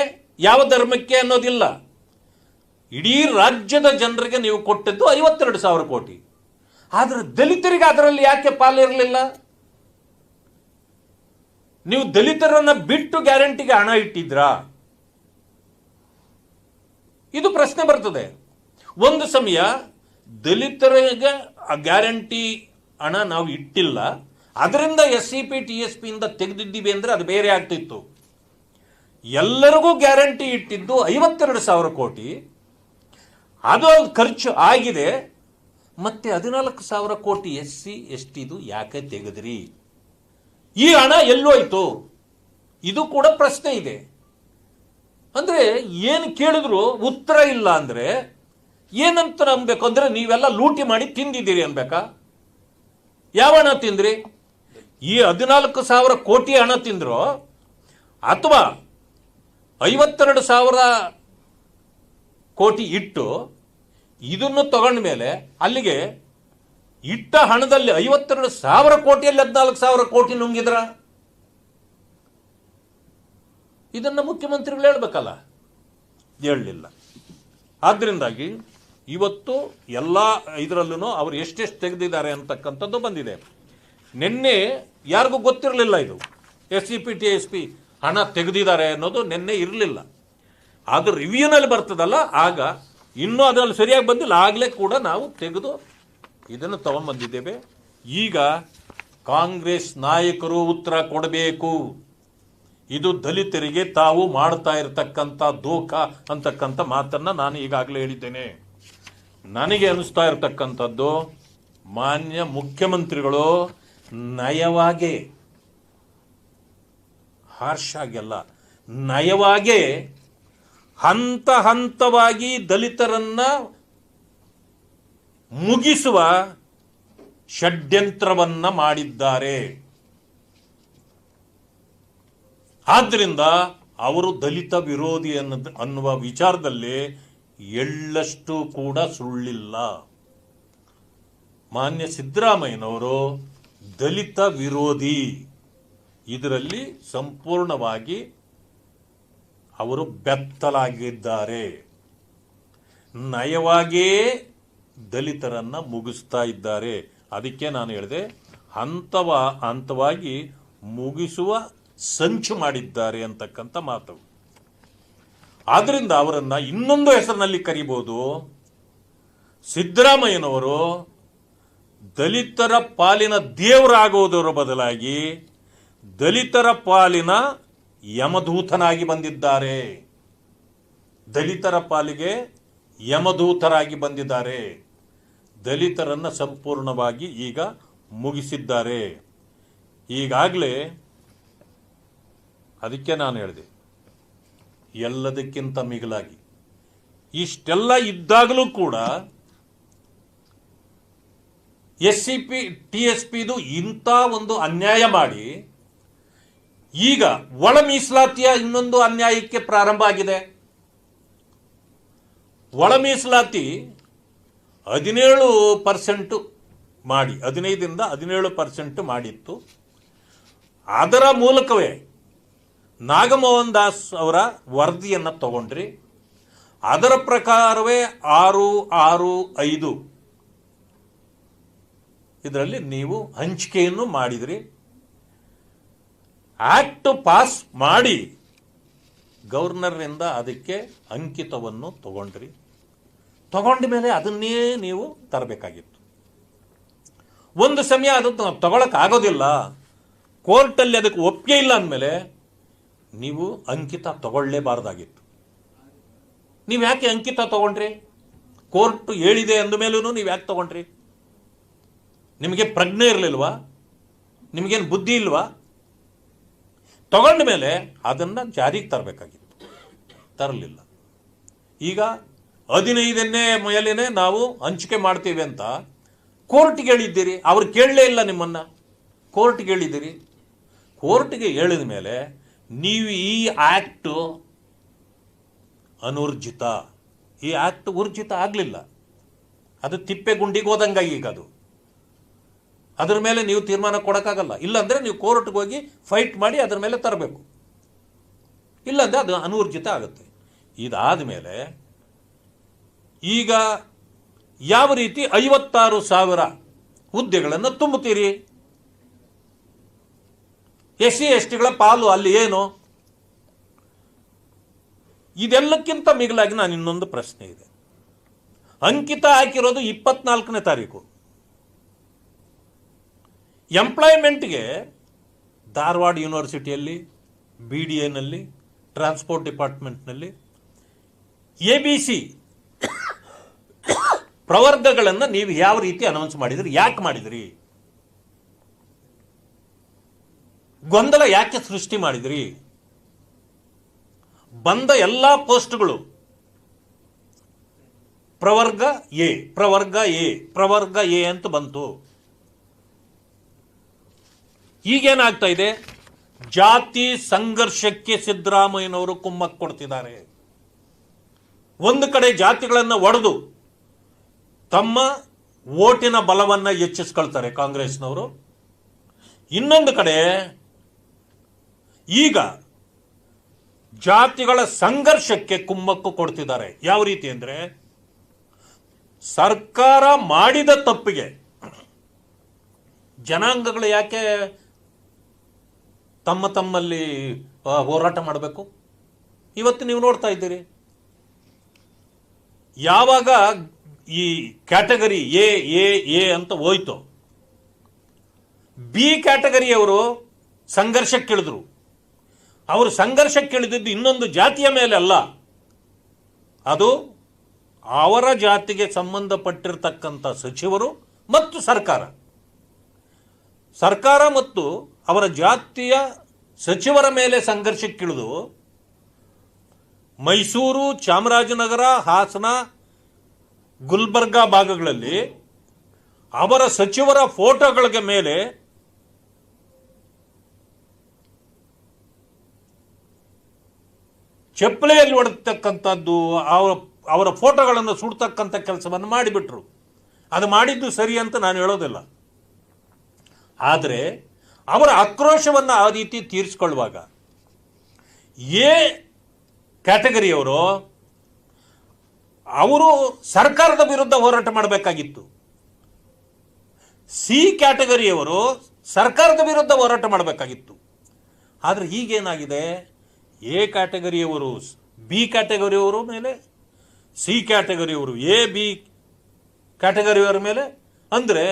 ಯಾವ ಧರ್ಮಕ್ಕೆ ಅನ್ನೋದಿಲ್ಲ, ಇಡೀ ರಾಜ್ಯದ ಜನರಿಗೆ ನೀವು ಕೊಟ್ಟದ್ದು 52,000 ಕೋಟಿ. ಆದರೆ ದಲಿತರಿಗೆ ಅದರಲ್ಲಿ ಯಾಕೆ ಪಾಲಿರಲಿಲ್ಲ? ನೀವು ದಲಿತರನ್ನ ಬಿಟ್ಟು ಗ್ಯಾರಂಟಿಗೆ ಹಣ ಇಟ್ಟಿದ್ರಾ? ಇದು ಪ್ರಶ್ನೆ ಬರ್ತದೆ. ಒಂದು ಸಮಯ ದಲಿತರಿಗೆ ಆ ಗ್ಯಾರಂಟಿ ಹಣ ನಾವು ಇಟ್ಟಿಲ್ಲ, ಅದರಿಂದ SCP TSP ಇಂದ ತೆಗೆದಿದ್ದೀವಿ ಅಂದ್ರೆ ಅದು ಬೇರೆ ಆಗ್ತಿತ್ತು. ಎಲ್ಲರಿಗೂ ಗ್ಯಾರಂಟಿ ಇಟ್ಟಿದ್ದು 52,000 ಕೋಟಿ, ಅದು ಖರ್ಚು ಆಗಿದೆ. ಮತ್ತೆ 14,000 ಕೋಟಿ SC STದು ಯಾಕೆ ತೆಗೆದ್ರಿ? ಈ ಹಣ ಎಲ್ಲೋಯ್ತು? ಇದು ಕೂಡ ಪ್ರಶ್ನೆ ಇದೆ. ಅಂದ್ರೆ ಏನು ಕೇಳಿದ್ರು ಉತ್ತರ ಇಲ್ಲ. ಅಂದ್ರೆ ಏನಂತ ಅನ್ಬೇಕು ಅಂದ್ರೆ ನೀವೆಲ್ಲ ಲೂಟಿ ಮಾಡಿ ತಿಂದಿದ್ದೀರಿ ಅನ್ಬೇಕಾ? ಯಾವ ಹಣ ತಿಂದ್ರಿ? ಈ 14,000 ಕೋಟಿ ಹಣ ತಿಂದ್ರು, ಅಥವಾ 52,000 ಕೋಟಿ ಇಟ್ಟು ಇದನ್ನು ತಗೊಂಡ ಮೇಲೆ ಅಲ್ಲಿಗೆ ಇಟ್ಟ ಹಣದಲ್ಲಿ 52,000 ಕೋಟಿಯಲ್ಲಿ 14,000 ಕೋಟಿ ನುಂಗಿದ್ರ? ಇದನ್ನು ಮುಖ್ಯಮಂತ್ರಿಗಳು ಹೇಳ್ಬೇಕಲ್ಲ, ಹೇಳಲಿಲ್ಲ. ಆದ್ದರಿಂದಾಗಿ ಇವತ್ತು ಎಲ್ಲ ಇದರಲ್ಲೂ ಅವರು ಎಷ್ಟೆಷ್ಟು ತೆಗೆದಿದ್ದಾರೆ ಅಂತಕ್ಕಂಥದ್ದು ಬಂದಿದೆ. ನಿನ್ನೆ ಯಾರಿಗೂ ಗೊತ್ತಿರಲಿಲ್ಲ ಇದು SCP TSP ಹಣ ತೆಗೆದಿದ್ದಾರೆ ಅನ್ನೋದು ನಿನ್ನೆ ಇರಲಿಲ್ಲ. ಅದು ರಿವ್ಯೂನಲ್ಲಿ ಬರ್ತದಲ್ಲ, ಆಗ ಇನ್ನೂ ಅದರಲ್ಲಿ ಸರಿಯಾಗಿ ಬಂದಿಲ್ಲ, ಆಗಲೇ ಕೂಡ ನಾವು ತೆಗೆದು ಇದನ್ನು ತಗೊಂಡ್ಬಂದಿದ್ದೇವೆ. ಈಗ ಕಾಂಗ್ರೆಸ್ ನಾಯಕರು ಉತ್ತರ ಕೊಡಬೇಕು. ಇದು ದಲಿತರಿಗೆ ತಾವು ಮಾಡ್ತಾ ಇರತಕ್ಕಂಥ ದೋಖ ಅಂತಕ್ಕಂಥ ಮಾತನ್ನು ನಾನು ಈಗಾಗಲೇ ಹೇಳಿದ್ದೇನೆ. ನನಗೆ ಅನಿಸ್ತಾ ಇರತಕ್ಕಂಥದ್ದು, ಮಾನ್ಯ ಮುಖ್ಯಮಂತ್ರಿಗಳು ನಯವಾಗೇ, ಹಾರ್ಷ್ ಆಗಿಲ್ಲ, ನಯವಾಗೇ ಹಂತ ಹಂತವಾಗಿ ದಲಿತರನ್ನ ಮುಗಿಸುವ ಷಡ್ಯಂತ್ರವನ್ನ ಮಾಡಿದ್ದಾರೆ. ಆದ್ದರಿಂದ ಅವರು ದಲಿತ ವಿರೋಧಿ ಅನ್ನುವ ವಿಚಾರದಲ್ಲಿ ಎಳ್ಳಷ್ಟು ಕೂಡ ಸುಳ್ಳಿಲ್ಲ. ಮಾನ್ಯ ಸಿದ್ದರಾಮಯ್ಯನವರು ದಲಿತ ವಿರೋಧಿ, ಇದರಲ್ಲಿ ಸಂಪೂರ್ಣವಾಗಿ ಅವರು ಬೆತ್ತಲಾಗಿದ್ದಾರೆ. ನಯವಾಗಿಯೇ ದಲಿತರನ್ನ ಮುಗಿಸ್ತಾ ಇದ್ದಾರೆ. ಅದಕ್ಕೆ ನಾನು ಹೇಳಿದೆ, ಹಂತವಾಗಿ ಮುಗಿಸುವ ಸಂಚು ಮಾಡಿದ್ದಾರೆ ಅಂತಕ್ಕಂಥ ಮಾತು. ಆದ್ರಿಂದ ಅವರನ್ನ ಇನ್ನೊಂದು ಹೆಸರಿನಲ್ಲಿ ಕರಿಬಹುದು. ಸಿದ್ದರಾಮಯ್ಯನವರು ದಲಿತರ ಪಾಲಿನ ದೇವರಾಗುವುದರ ಬದಲಾಗಿ ದಲಿತರ ಪಾಲಿನ ಯಮದೂತನಾಗಿ ಬಂದಿದ್ದಾರೆ. ದಲಿತರ ಪಾಲಿಗೆ ಯಮದೂತರಾಗಿ ಬಂದಿದ್ದಾರೆ. ದಲಿತರನ್ನ ಸಂಪೂರ್ಣವಾಗಿ ಈಗ ಮುಗಿಸಿದ್ದಾರೆ. ಈಗಾಗಲೇ ಅದಕ್ಕೆ ನಾನು ಹೇಳಿದೆ, ಎಲ್ಲದಕ್ಕಿಂತ ಮಿಗಿಲಾಗಿ ಇಷ್ಟೆಲ್ಲ ಇದ್ದಾಗಲೂ ಕೂಡ SCP TSPದು ಇಂಥ ಒಂದು ಅನ್ಯಾಯ ಮಾಡಿ ಈಗ ಒಳ ಮೀಸಲಾತಿಯ ಇನ್ನೊಂದು ಅನ್ಯಾಯಕ್ಕೆ ಪ್ರಾರಂಭ ಆಗಿದೆ. ಒಳ ಮೀಸಲಾತಿ 17% ಮಾಡಿ 15ರಿಂದ 17% ಮಾಡಿತ್ತು. ಅದರ ಮೂಲಕವೇ ನಾಗಮೋಹನ್ ದಾಸ್ ಅವರ ವರದಿಯನ್ನು ತಗೊಂಡ್ರಿ. ಅದರ ಪ್ರಕಾರವೇ 665 ಇದರಲ್ಲಿ ನೀವು ಹಂಚಿಕೆಯನ್ನು ಮಾಡಿದ್ರಿ. ಆಕ್ಟ್ ಪಾಸ್ ಮಾಡಿ ಗವರ್ನರ್ನಿಂದ ಅದಕ್ಕೆ ಅಂಕಿತವನ್ನು ತಗೊಂಡ್ರಿ. ತಗೊಂಡ ಮೇಲೆ ಅದನ್ನೇ ನೀವು ತರಬೇಕಾಗಿತ್ತು. ಒಂದು ಸಮಯ ಅದನ್ನು ತಗೊಳಕ್ ಆಗೋದಿಲ್ಲ, ಕೋರ್ಟಲ್ಲಿ ಅದಕ್ಕೆ ಒಪ್ಪಿಗೆ ಇಲ್ಲ ಅಂದಮೇಲೆ ನೀವು ಅಂಕಿತ ತಗೊಳ್ಳೇಬಾರ್ದಾಗಿತ್ತು. ನೀವು ಯಾಕೆ ಅಂಕಿತ ತಗೊಂಡ್ರಿ? ಕೋರ್ಟ್ ಹೇಳಿದೆ ಅಂದ ಮೇಲೂ ನೀವು ಯಾಕೆ ತಗೊಂಡ್ರಿ? ನಿಮಗೆ ಪ್ರಜ್ಞೆ ಇರಲಿಲ್ವಾ? ನಿಮಗೇನು ಬುದ್ಧಿ ಇಲ್ವಾ? ತಗೊಂಡ ಮೇಲೆ ಅದನ್ನು ಜಾರಿಗೆ ತರಬೇಕಾಗಿತ್ತು, ತರಲಿಲ್ಲ. ಈಗ 15ನೇ ಮೇಲೇನೆ ನಾವು ಹಂಚಿಕೆ ಮಾಡ್ತೀವಿ ಅಂತ ಕೋರ್ಟ್ಗೆ ಹೇಳಿದ್ದೀರಿ. ಅವ್ರು ಕೇಳಲೇ ಇಲ್ಲ ನಿಮ್ಮನ್ನ, ಕೋರ್ಟ್ಗೆ ಹೇಳಿದ್ದೀರಿ. ಕೋರ್ಟ್ಗೆ ಹೇಳಿದ ಮೇಲೆ ನೀವು ಈ ಆಕ್ಟ್ ಅನೂರ್ಜಿತ, ಈ ಆಕ್ಟ್ ಊರ್ಜಿತ ಆಗಲಿಲ್ಲ. ಅದು ತಿಪ್ಪೆಗುಂಡಿಗೆ ಹೋದಂಗಾಗಿ ಈಗ ಅದು ಅದರ ಮೇಲೆ ನೀವು ತೀರ್ಮಾನ ಕೊಡೋಕ್ಕಾಗಲ್ಲ. ಇಲ್ಲಾಂದರೆ ನೀವು ಕೋರ್ಟ್ಗೆ ಹೋಗಿ ಫೈಟ್ ಮಾಡಿ ಅದರ ಮೇಲೆ ತರಬೇಕು. ಇಲ್ಲಾಂದರೆ ಅದು ಅನೂರ್ಜಿತ ಆಗುತ್ತೆ. ಇದಾದ ಮೇಲೆ ಈಗ ಯಾವ ರೀತಿ 56,000 ಹುದ್ದೆಗಳನ್ನು ತುಂಬುತ್ತೀರಿ? SC STಗಳ ಪಾಲು ಅಲ್ಲಿ ಏನು? ಇದೆಲ್ಲಕ್ಕಿಂತ ಮಿಗಿಲಾಗಿ ನಾನು ಇನ್ನೊಂದು ಪ್ರಶ್ನೆ ಇದೆ. ಅಂಕಿತ ಹಾಕಿರೋದು 24ನೇ ತಾರೀಕು. ಎಂಪ್ಲಾಯ್ಮೆಂಟ್ಗೆ ಧಾರವಾಡ ಯೂನಿವರ್ಸಿಟಿಯಲ್ಲಿ, BDAನಲ್ಲಿ, ಟ್ರಾನ್ಸ್ಪೋರ್ಟ್ ಡಿಪಾರ್ಟ್ಮೆಂಟ್ನಲ್ಲಿ ABC ಪ್ರವರ್ಗಗಳನ್ನು ನೀವು ಯಾವ ರೀತಿ ಅನೌನ್ಸ್ ಮಾಡಿದ್ರಿ? ಯಾಕೆ ಮಾಡಿದ್ರಿ? ಗೊಂದಲ ಯಾಕೆ ಸೃಷ್ಟಿ ಮಾಡಿದ್ರಿ? ಬಂದ ಎಲ್ಲ ಪೋಸ್ಟ್ಗಳು ಪ್ರವರ್ಗ ಎ, ಪ್ರವರ್ಗ ಎ, ಪ್ರವರ್ಗ ಎ ಅಂತ ಬಂತು. ಈಗೇನಾಗ್ತಾ ಇದೆ? ಜಾತಿ ಸಂಘರ್ಷಕ್ಕೆ ಸಿದ್ದರಾಮಯ್ಯನವರು ಕುಮ್ಮಕ್ಕು ಕೊಡ್ತಿದ್ದಾರೆ. ಒಂದು ಕಡೆ ಜಾತಿಗಳನ್ನು ಒಡೆದು ತಮ್ಮ ಓಟಿನ ಬಲವನ್ನು ಹೆಚ್ಚಿಸ್ಕೊಳ್ತಾರೆ ಕಾಂಗ್ರೆಸ್ನವರು. ಇನ್ನೊಂದು ಕಡೆ ಈಗ ಜಾತಿಗಳ ಸಂಘರ್ಷಕ್ಕೆ ಕುಮ್ಮಕ್ಕು ಕೊಡ್ತಿದ್ದಾರೆ. ಯಾವ ರೀತಿ ಅಂದರೆ, ಸರ್ಕಾರ ಮಾಡಿದ ತಪ್ಪಿಗೆ ಜನಾಂಗಗಳು ಯಾಕೆ ತಮ್ಮಲ್ಲಿ ಹೋರಾಟ ಮಾಡಬೇಕು? ಇವತ್ತು ನೀವು ನೋಡ್ತಾ ಇದ್ದೀರಿ, ಯಾವಾಗ ಈ ಕ್ಯಾಟಗರಿ ಎ ಅಂತ ಹೋಯ್ತು, ಬಿ ಕ್ಯಾಟಗರಿಯವರು ಸಂಘರ್ಷಕ್ಕಿಳಿದ್ರು. ಅವರು ಸಂಘರ್ಷಕ್ಕಿಳಿದಿದ್ದು ಇನ್ನೊಂದು ಜಾತಿಯ ಮೇಲೆ ಅಲ್ಲ, ಅದು ಅವರ ಜಾತಿಗೆ ಸಂಬಂಧಪಟ್ಟಿರ್ತಕ್ಕಂಥ ಸಚಿವರು ಮತ್ತು ಸರ್ಕಾರ ಮತ್ತು ಅವರ ಜಾತಿಯ ಸಚಿವರ ಮೇಲೆ ಸಂಘರ್ಷಕ್ಕಿಳಿದು ಮೈಸೂರು, ಚಾಮರಾಜನಗರ, ಹಾಸನ, ಗುಲ್ಬರ್ಗಾ ಭಾಗಗಳಲ್ಲಿ ಅವರ ಸಚಿವರ ಫೋಟೋಗಳ ಮೇಲೆ ಚಪ್ಪಲೆಯಲ್ಲಿ ಹೊಡೆತಕ್ಕಂಥದ್ದು, ಅವರ ಫೋಟೋಗಳನ್ನು ಸುಡ್ತಕ್ಕಂಥ ಕೆಲಸವನ್ನು ಮಾಡಿಬಿಟ್ರು. ಅದು ಮಾಡಿದ್ದು ಸರಿ ಅಂತ ನಾನು ಹೇಳೋದಿಲ್ಲ. ಆದರೆ ಅವರ ಆಕ್ರೋಶವನ್ನು ಆ ರೀತಿ ತೀರಿಸಿಕೊಳ್ಳುವಾಗ ಎ ಕ್ಯಾಟಗರಿಯವರು ಅವರು ಸರ್ಕಾರದ ವಿರುದ್ಧ ಹೋರಾಟ ಮಾಡಬೇಕಾಗಿತ್ತು. ಸಿ ಕ್ಯಾಟಗರಿಯವರು ಸರ್ಕಾರದ ವಿರುದ್ಧ ಹೋರಾಟ ಮಾಡಬೇಕಾಗಿತ್ತು. ಆದರೆ ಈಗೇನಾಗಿದೆ, ಎ ಕ್ಯಾಟಗರಿಯವರು ಬಿ ಕ್ಯಾಟಗರಿಯವರು ಮೇಲೆ, ಸಿ ಕ್ಯಾಟಗರಿಯವರು ಎ ಬಿ ಕ್ಯಾಟಗರಿಯವರ ಮೇಲೆ, ಅಂದರೆ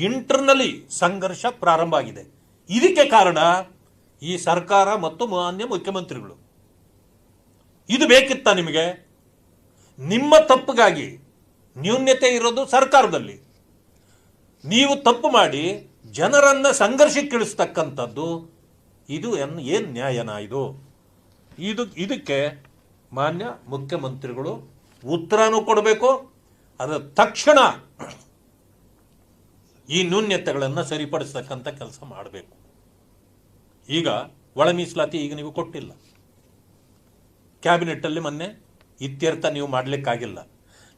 ಇಂಟರ್ನಲಿ ಸಂಘರ್ಷ ಪ್ರಾರಂಭ ಆಗಿದೆ. ಇದಕ್ಕೆ ಕಾರಣ ಈ ಸರ್ಕಾರ ಮತ್ತು ಮಾನ್ಯ ಮುಖ್ಯಮಂತ್ರಿಗಳು. ಇದು ಬೇಕಿತ್ತ ನಿಮಗೆ? ನಿಮ್ಮ ತಪ್ಪಿಗಾಗಿ ನ್ಯೂನ್ಯತೆ ಇರೋದು ಸರ್ಕಾರದಲ್ಲಿ. ನೀವು ತಪ್ಪು ಮಾಡಿ ಜನರನ್ನು ಸಂಘರ್ಷಕ್ಕಿಳಿಸ್ತಕ್ಕಂಥದ್ದು ಇದು ಏನು ನ್ಯಾಯನ? ಇದಕ್ಕೆ ಮಾನ್ಯ ಮುಖ್ಯಮಂತ್ರಿಗಳು ಉತ್ತರನೂ ಕೊಡಬೇಕು. ಅದರ ತಕ್ಷಣ ಈ ನ್ಯೂನ್ಯತೆಗಳನ್ನು ಸರಿಪಡಿಸ್ತಕ್ಕಂಥ ಕೆಲಸ ಮಾಡಬೇಕು. ಈಗ ಒಳ ಮೀಸಲಾತಿ ಈಗ ನೀವು ಕೊಟ್ಟಿಲ್ಲ, ಕ್ಯಾಬಿನೆಟ್ಟಲ್ಲಿ ಮೊನ್ನೆ ಇತ್ಯರ್ಥ ನೀವು ಮಾಡಲಿಕ್ಕಾಗಿಲ್ಲ.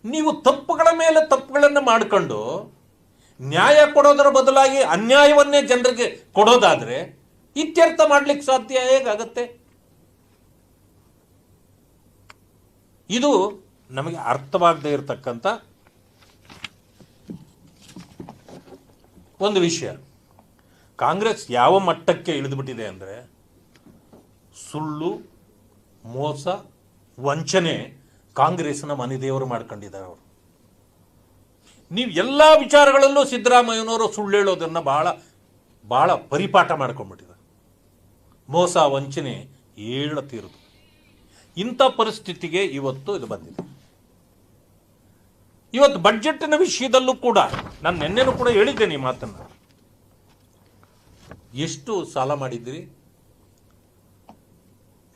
ನೀವು ತಪ್ಪುಗಳ ಮೇಲೆ ತಪ್ಪುಗಳನ್ನು ಮಾಡಿಕೊಂಡು ನ್ಯಾಯ ಕೊಡೋದರ ಬದಲಾಗಿ ಅನ್ಯಾಯವನ್ನೇ ಜನರಿಗೆ ಕೊಡೋದಾದರೆ ಇತ್ಯರ್ಥ ಮಾಡಲಿಕ್ಕೆ ಸಾಧ್ಯ ಹೇಗಾಗತ್ತೆ? ಇದು ನಮಗೆ ಅರ್ಥವಾಗದೇ ಇರತಕ್ಕಂಥ ಒಂದು ವಿಷಯ. ಕಾಂಗ್ರೆಸ್ ಯಾವ ಮಟ್ಟಕ್ಕೆ ಇಳಿದುಬಿಟ್ಟಿದೆ ಅಂದರೆ, ಸುಳ್ಳು, ಮೋಸ, ವಂಚನೆ ಕಾಂಗ್ರೆಸ್ನ ಮನೆದೇವರು ಮಾಡ್ಕೊಂಡಿದ್ದಾರೆ ಅವರು. ನೀವು ಎಲ್ಲ ವಿಚಾರಗಳಲ್ಲೂ ಸಿದ್ದರಾಮಯ್ಯನವರು ಸುಳ್ಳು ಹೇಳೋದನ್ನು ಬಹಳ ಪರಿಪಾಠ ಮಾಡ್ಕೊಂಡ್ಬಿಟ್ಟಿದ್ದಾರೆ. ಮೋಸ, ವಂಚನೆ ಹೇಳತೀರುದು. ಇಂಥ ಪರಿಸ್ಥಿತಿಗೆ ಇವತ್ತು ಇದು ಬಂದಿದೆ. ಇವತ್ತು ಬಡ್ಜೆಟ್ನ ವಿಷಯದಲ್ಲೂ ಕೂಡ ನಾನು ನಿನ್ನೆನೂ ಕೂಡ ಹೇಳಿದ್ದೇನೆ ಈ ಮಾತನ್ನು. ಎಷ್ಟು ಸಾಲ ಮಾಡಿದ್ದೀರಿ?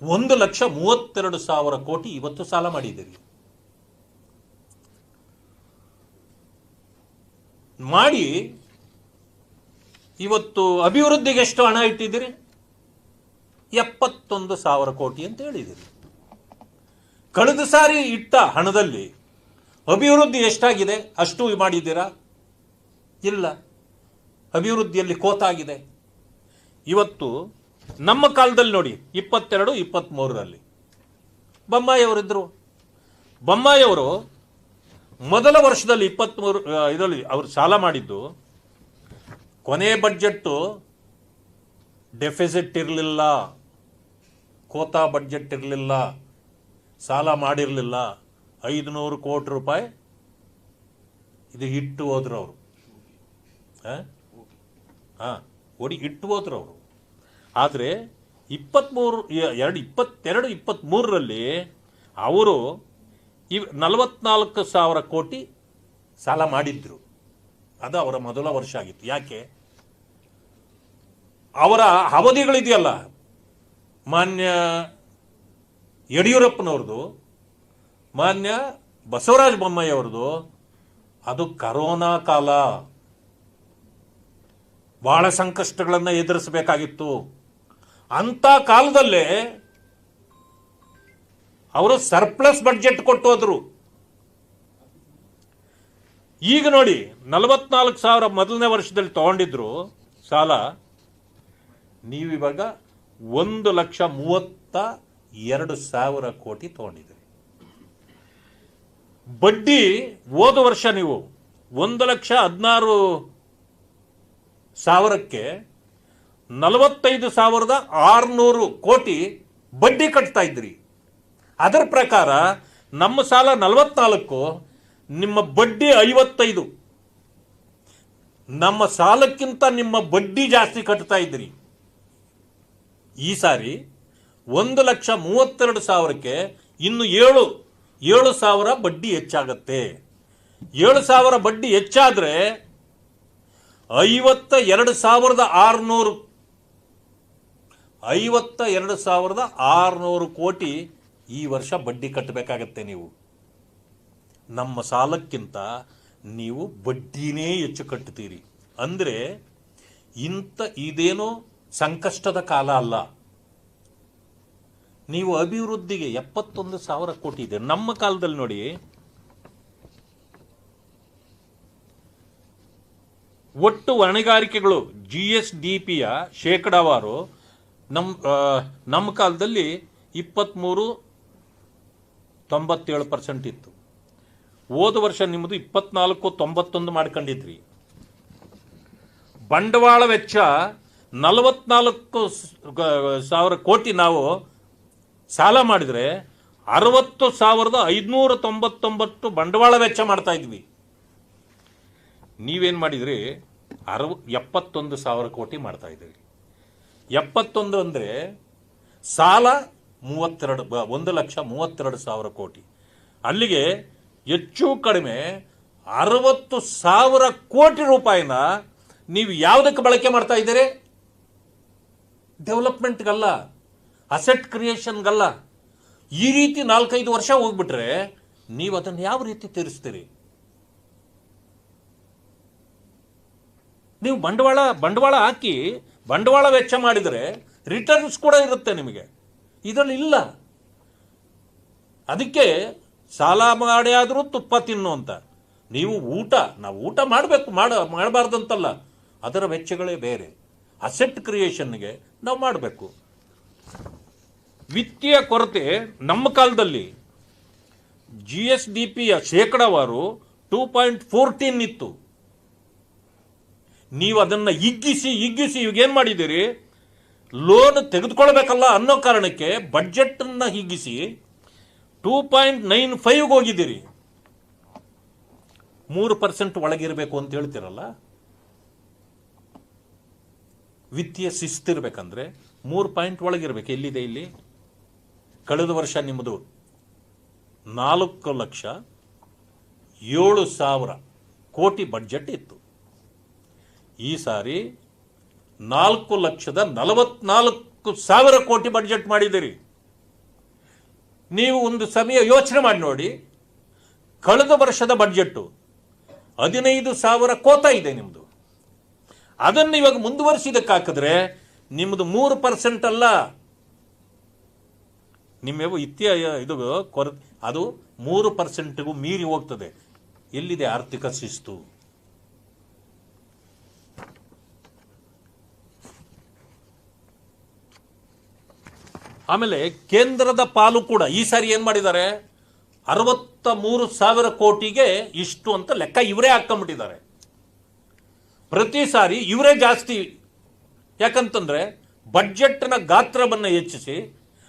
1,32,000 ಕೋಟಿ ಇವತ್ತು ಸಾಲ ಮಾಡಿದ್ದೀರಿ. ಮಾಡಿ ಇವತ್ತು ಅಭಿವೃದ್ಧಿಗೆ ಎಷ್ಟು ಹಣ ಇಟ್ಟಿದ್ದೀರಿ? 71,000 ಕೋಟಿ ಅಂತ ಹೇಳಿದ್ದೀರಿ. ಕಳೆದ ಸಾರಿ ಇಟ್ಟ ಹಣದಲ್ಲಿ ಅಭಿವೃದ್ಧಿ ಎಷ್ಟಾಗಿದೆ? ಅಷ್ಟು ಮಾಡಿದ್ದೀರಾ? ಇಲ್ಲ. ಅಭಿವೃದ್ಧಿಯಲ್ಲಿ ಕೋತಾಗಿದೆ. ಇವತ್ತು ನಮ್ಮ ಕಾಲದಲ್ಲಿ ನೋಡಿ, 22-23ರಲ್ಲಿ ಬೊಮ್ಮಾಯಿಯವರಿದ್ದರು. ಬೊಮ್ಮಾಯಿಯವರು ಮೊದಲ ವರ್ಷದಲ್ಲಿ 23 ಇದರಲ್ಲಿ ಅವರು ಸಾಲ ಮಾಡಿದ್ದು, ಕೊನೆ ಬಡ್ಜೆಟ್ಟು ಡೆಫಿಸಿಟ್ ಇರಲಿಲ್ಲ, ಕೋತಾ ಬಡ್ಜೆಟ್ ಇರಲಿಲ್ಲ, ಸಾಲ ಮಾಡಿರಲಿಲ್ಲ. 500 ಕೋಟಿ ರೂಪಾಯಿ ಇದು ಇಟ್ಟು ಹೋದ್ರು ಅವರು. ಇಟ್ಟು ಹೋದ್ರು ಅವರು. ಆದರೆ 22-23ರಲ್ಲಿ ಅವರು 44,000 ಕೋಟಿ ಸಾಲ ಮಾಡಿದ್ರು. ಅದು ಅವರ ಮೊದಲ ವರ್ಷ ಆಗಿತ್ತು. ಯಾಕೆ? ಅವರ ಅವಧಿಗಳಿದೆಯಲ್ಲ, ಮಾನ್ಯ ಯಡಿಯೂರಪ್ಪನವ್ರದ್ದು, ಮಾನ್ಯ ಬಸವರಾಜ ಬೊಮ್ಮಾಯಿ ಅವ್ರದ್ದು, ಅದು ಕರೋನಾ ಕಾಲ. ಬಹಳ ಸಂಕಷ್ಟಗಳನ್ನು ಎದುರಿಸಬೇಕಾಗಿತ್ತು. ಅಂತ ಕಾಲದಲ್ಲೇ ಅವರು ಸರ್ಪ್ಲಸ್ ಬಡ್ಜೆಟ್ ಕೊಟ್ಟು ಹೋದ್ರು. ಈಗ ನೋಡಿ 44,000 ಮೊದಲನೇ ವರ್ಷದಲ್ಲಿ ತಗೊಂಡಿದ್ರು ಸಾಲ, ನೀವಿವಾಗ 1,32,000 ಕೋಟಿ ತಗೊಂಡಿದ್ರಿ. ಬಡ್ಡಿ ಹೋದ ವರ್ಷ ನೀವು 1,16,000ಕ್ಕೆ 45,600 ಕೋಟಿ ಬಡ್ಡಿ ಕಟ್ತಾ ಇದ್ರಿ. ಅದರ ಪ್ರಕಾರ ನಮ್ಮ ಸಾಲ 44, ನಿಮ್ಮ ಬಡ್ಡಿ 55. ನಮ್ಮ ಸಾಲಕ್ಕಿಂತ ನಿಮ್ಮ ಬಡ್ಡಿ ಜಾಸ್ತಿ ಕಟ್ತಾ ಇದ್ರಿ. ಈ ಸಾರಿ 1,32,000ಕ್ಕೆ ಇನ್ನು 7,000 ಬಡ್ಡಿ ಹೆಚ್ಚಾಗತ್ತೆ. 7,000 ಬಡ್ಡಿ ಹೆಚ್ಚಾದ್ರೆ 52,600 ಕೋಟಿ ಈ ವರ್ಷ ಬಡ್ಡಿ ಕಟ್ಟಬೇಕಾಗತ್ತೆ. ನೀವು ನಮ್ಮ ಸಾಲಕ್ಕಿಂತ ನೀವು ಬಡ್ಡಿನೇ ಹೆಚ್ಚು ಕಟ್ಟುತ್ತೀರಿ. ಅಂದರೆ ಇದೇನೋ ಸಂಕಷ್ಟದ ಕಾಲ ಅಲ್ಲ. ನೀವು ಅಭಿವೃದ್ಧಿಗೆ 71,000 ಕೋಟಿ ಇದೆ. ನಮ್ಮ ಕಾಲದಲ್ಲಿ ನೋಡಿ, ಒಟ್ಟು ಹೊಣೆಗಾರಿಕೆಗಳು GSDPಯ ಶೇಕಡಾವಾರು ನಮ್ಮ ಕಾಲದಲ್ಲಿ 23.97% ಇತ್ತು. ಹೋದ ವರ್ಷ ನಿಮ್ಮದು 24.91 ಮಾಡ್ಕೊಂಡಿದ್ರಿ. ಬಂಡವಾಳ ವೆಚ್ಚ 44,000 ಕೋಟಿ ನಾವು ಸಾಲ ಮಾಡಿದರೆ 60,599 ಬಂಡವಾಳ ವೆಚ್ಚ ಮಾಡ್ತಾ ಇದ್ವಿ. ನೀವೇನು ಮಾಡಿದ್ರಿ? 71,000 ಕೋಟಿ ಮಾಡ್ತಾ ಇದ್ದೀರಿ. 71 ಅಂದರೆ ಸಾಲ 1,32,000 ಕೋಟಿ. ಅಲ್ಲಿಗೆ ಹೆಚ್ಚು ಕಡಿಮೆ 60,000 ಕೋಟಿ ರೂಪಾಯಿನ ನೀವು ಯಾವುದಕ್ಕೆ ಬಳಕೆ ಮಾಡ್ತಾ ಇದ್ದೀರಿ? ಡೆವಲಪ್ಮೆಂಟ್ಗಲ್ಲ, ಅಸೆಟ್ ಕ್ರಿಯೇಷನ್ಗಲ್ಲ. ಈ ರೀತಿ 4-5 ವರ್ಷ ಹೋಗ್ಬಿಟ್ರೆ ನೀವು ಅದನ್ನು ಯಾವ ರೀತಿ ತೀರಿಸ್ತೀರಿ? ನೀವು ಬಂಡವಾಳ ಹಾಕಿ ಬಂಡವಾಳ ವೆಚ್ಚ ಮಾಡಿದರೆ ರಿಟರ್ನ್ಸ್ ಕೂಡ ಇರುತ್ತೆ ನಿಮಗೆ. ಇದರಲ್ಲಿ ಇಲ್ಲ. ಅದಕ್ಕೆ ಸಾಲ ಮಾಡಿ ಆದರೂ ತುಪ್ಪ ತಿನ್ನು ಅಂತ. ನಾವು ಊಟ ಮಾಡಬೇಕು, ಮಾಡಬಾರ್ದಂತಲ್ಲ, ಅದರ ವೆಚ್ಚಗಳೇ ಬೇರೆ. ಅಸೆಟ್ ಕ್ರಿಯೇಷನ್ಗೆ ನಾವು ಮಾಡಬೇಕು. ವಿತ್ತೀಯ ಕೊರತೆ ನಮ್ಮ ಕಾಲದಲ್ಲಿ GSDPಯ ಶೇಕಡಾವಾರು 2.14 ಇತ್ತು. ನೀವು ಅದನ್ನು ಹಿಗ್ಗಿಸಿ ಈಗೇನು ಮಾಡಿದ್ದೀರಿ? ಲೋನ್ ತೆಗೆದುಕೊಳ್ಬೇಕಲ್ಲ ಅನ್ನೋ ಕಾರಣಕ್ಕೆ ಬಡ್ಜೆಟನ್ನು ಹಿಗ್ಗಿಸಿ 2.95 ಹೋಗಿದ್ದೀರಿ. 3% ಒಳಗಿರಬೇಕು ಅಂತ ಹೇಳ್ತಿರಲ್ಲ. ವಿತ್ತೀಯ ಶಿಸ್ತಿರ್ಬೇಕಂದ್ರೆ 3% ಒಳಗಿರ್ಬೇಕು. ಎಲ್ಲಿದೆ ಇಲ್ಲಿ? ಕಳೆದ ವರ್ಷ ನಿಮ್ಮದು 4,07,000 ಕೋಟಿ ಬಡ್ಜೆಟ್ ಇತ್ತು. ಈ ಸಾರಿ 4,44,000 ಕೋಟಿ ಬಡ್ಜೆಟ್ ಮಾಡಿದ್ದೀರಿ. ನೀವು ಒಂದು ಸಮಯ ಯೋಚನೆ ಮಾಡಿ ನೋಡಿ. ಕಳೆದ ವರ್ಷದ ಬಡ್ಜೆಟ್ಟು 15,000 ಕೋಟ ಇದೆ ನಿಮ್ಮದು. ಅದನ್ನು ಇವಾಗ ಮುಂದುವರಿಸಿದಕ್ಕಾಕಿದ್ರೆ ನಿಮ್ಮದು 3% ಅಲ್ಲ, ನಿಮ್ಮ ಇದು ಕೊರತೆ ಅದು 3%ಗೂ ಮೀರಿ ಹೋಗ್ತದೆ. ಎಲ್ಲಿದೆ ಆರ್ಥಿಕ ಶಿಸ್ತು? ಆಮೇಲೆ ಕೇಂದ್ರದ ಪಾಲು ಕೂಡ ಈ ಸಾರಿ ಏನು ಮಾಡಿದ್ದಾರೆ? 63,000 ಕೋಟಿಗೆ ಇಷ್ಟು ಅಂತ ಲೆಕ್ಕ ಇವರೇ ಹಾಕೊಂಡ್ಬಿಟ್ಟಿದ್ದಾರೆ. ಪ್ರತಿ ಸಾರಿ ಇವರೇ ಜಾಸ್ತಿ. ಯಾಕಂತಂದ್ರೆ ಬಡ್ಜೆಟ್ನ ಗಾತ್ರವನ್ನು ಹೆಚ್ಚಿಸಿ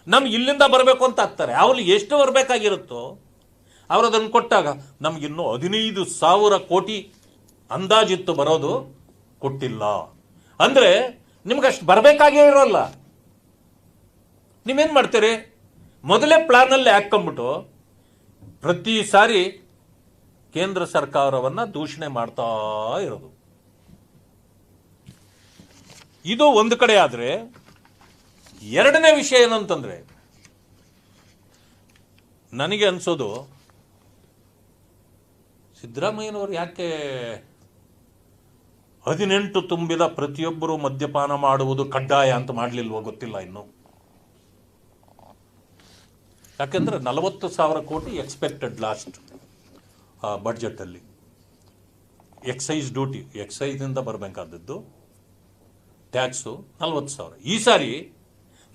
ನಮ್ಗೆ ಇಲ್ಲಿಂದ ಬರಬೇಕು ಅಂತ ಹಾಕ್ತಾರೆ. ಅವ್ರಿಗೆ ಎಷ್ಟು ಬರಬೇಕಾಗಿರುತ್ತೋ ಅವರು ಅದನ್ನು ಕೊಟ್ಟಾಗ ನಮಗಿನ್ನೂ 15,000 ಕೋಟಿ ಅಂದಾಜಿತ್ತು ಬರೋದು, ಕೊಟ್ಟಿಲ್ಲ. ಅಂದರೆ ನಿಮ್ಗಷ್ಟು ಬರಬೇಕಾಗೇ ಇರೋಲ್ಲ. ನೀವೇನು ಮಾಡ್ತೀರಿ? ಮೊದಲೇ ಪ್ಲಾನಲ್ಲಿ ಹಾಕೊಂಡ್ಬಿಟ್ಟು ಪ್ರತಿ ಸಾರಿ ಕೇಂದ್ರ ಸರ್ಕಾರವನ್ನು ದೂಷಣೆ ಮಾಡ್ತಾ ಇರೋದು. ಇದು ಒಂದು ಕಡೆ. ಆದರೆ ಎರಡನೇ ವಿಷಯ ಏನಂತಂದ್ರೆ, ನನಗೆ ಅನ್ಸೋದು ಸಿದ್ದರಾಮಯ್ಯನವರು ಯಾಕೆ 18 ತುಂಬಿದ ಪ್ರತಿಯೊಬ್ಬರು ಮದ್ಯಪಾನ ಮಾಡುವುದು ಕಡ್ಡಾಯ ಅಂತ ಮಾಡಲಿಲ್ವೋ ಗೊತ್ತಿಲ್ಲ ಇನ್ನು. ಯಾಕೆಂದ್ರೆ 40,000 ಕೋಟಿ ಎಕ್ಸ್ಪೆಕ್ಟೆಡ್ ಲಾಸ್ಟ್ ಬಡ್ಜೆಟಲ್ಲಿ. ಎಕ್ಸೈಸ್ ಡ್ಯೂಟಿ, ಎಕ್ಸೈಸ್ನಿಂದ ಬರಬೇಕಾದದ್ದು ಟ್ಯಾಕ್ಸು 40,000. ಈ ಸಾರಿ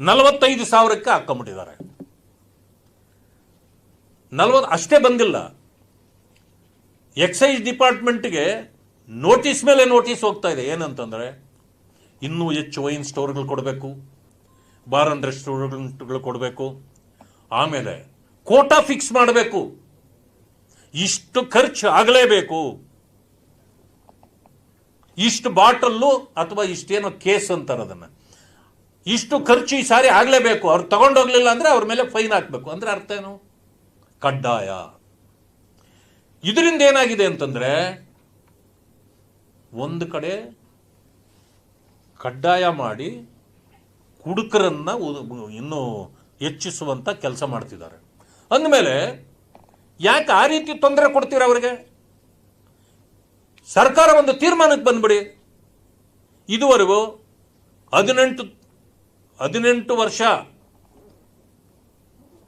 45,000ಕ್ಕೆ ಹಾಕೊಂಡ್ಬಿಟ್ಟಿದ್ದಾರೆ. 40 ಅಷ್ಟೇ ಬಂದಿಲ್ಲ. ಎಕ್ಸೈಸ್ ಡಿಪಾರ್ಟ್ಮೆಂಟ್ಗೆ ನೋಟಿಸ್ ಮೇಲೆ ನೋಟಿಸ್ ಹೋಗ್ತಾ ಇದೆ. ಏನಂತಂದರೆ ಇನ್ನೂ ಹೆಚ್ಚು ವೈನ್ ಸ್ಟೋರ್ಗಳು ಕೊಡಬೇಕು, ಬಾರ್ ಅಂಡ್ ರೆಸ್ಟೋರೆಂಟ್ಗಳು ಕೊಡಬೇಕು, ಆಮೇಲೆ ಕೋಟಾ ಫಿಕ್ಸ್ ಮಾಡಬೇಕು, ಇಷ್ಟು ಖರ್ಚು ಆಗಲೇಬೇಕು, ಇಷ್ಟು ಬಾಟಲ್ಲು ಅಥವಾ ಇಷ್ಟೇನೋ ಕೇಸ್ ಅಂತಾರೆ ಅದನ್ನು, ಇಷ್ಟು ಖರ್ಚು ಈ ಸಾರಿ ಆಗಲೇಬೇಕು, ಅವ್ರು ತಗೊಂಡೋಗ್ಲಿಲ್ಲ ಅಂದರೆ ಅವ್ರ ಮೇಲೆ ಫೈನ್ ಹಾಕಬೇಕು. ಅಂದರೆ ಅರ್ಥ ಏನು? ಕಡ್ಡಾಯ. ಇದರಿಂದ ಏನಾಗಿದೆ ಅಂತಂದರೆ ಒಂದು ಕಡೆ ಕಡ್ಡಾಯ ಮಾಡಿ ಕುಡುಕರನ್ನ ಇನ್ನೂ ಹೆಚ್ಚಿಸುವಂಥ ಕೆಲಸ ಮಾಡ್ತಿದ್ದಾರೆ. ಅಂದಮೇಲೆ ಯಾಕೆ ಆ ರೀತಿ ತೊಂದರೆ ಕೊಡ್ತೀರ ಅವರಿಗೆ? ಸರ್ಕಾರ ಒಂದು ತೀರ್ಮಾನಕ್ಕೆ ಬಂದ್ಬಿಡಿ. ಇದುವರೆಗೂ 18 ವರ್ಷ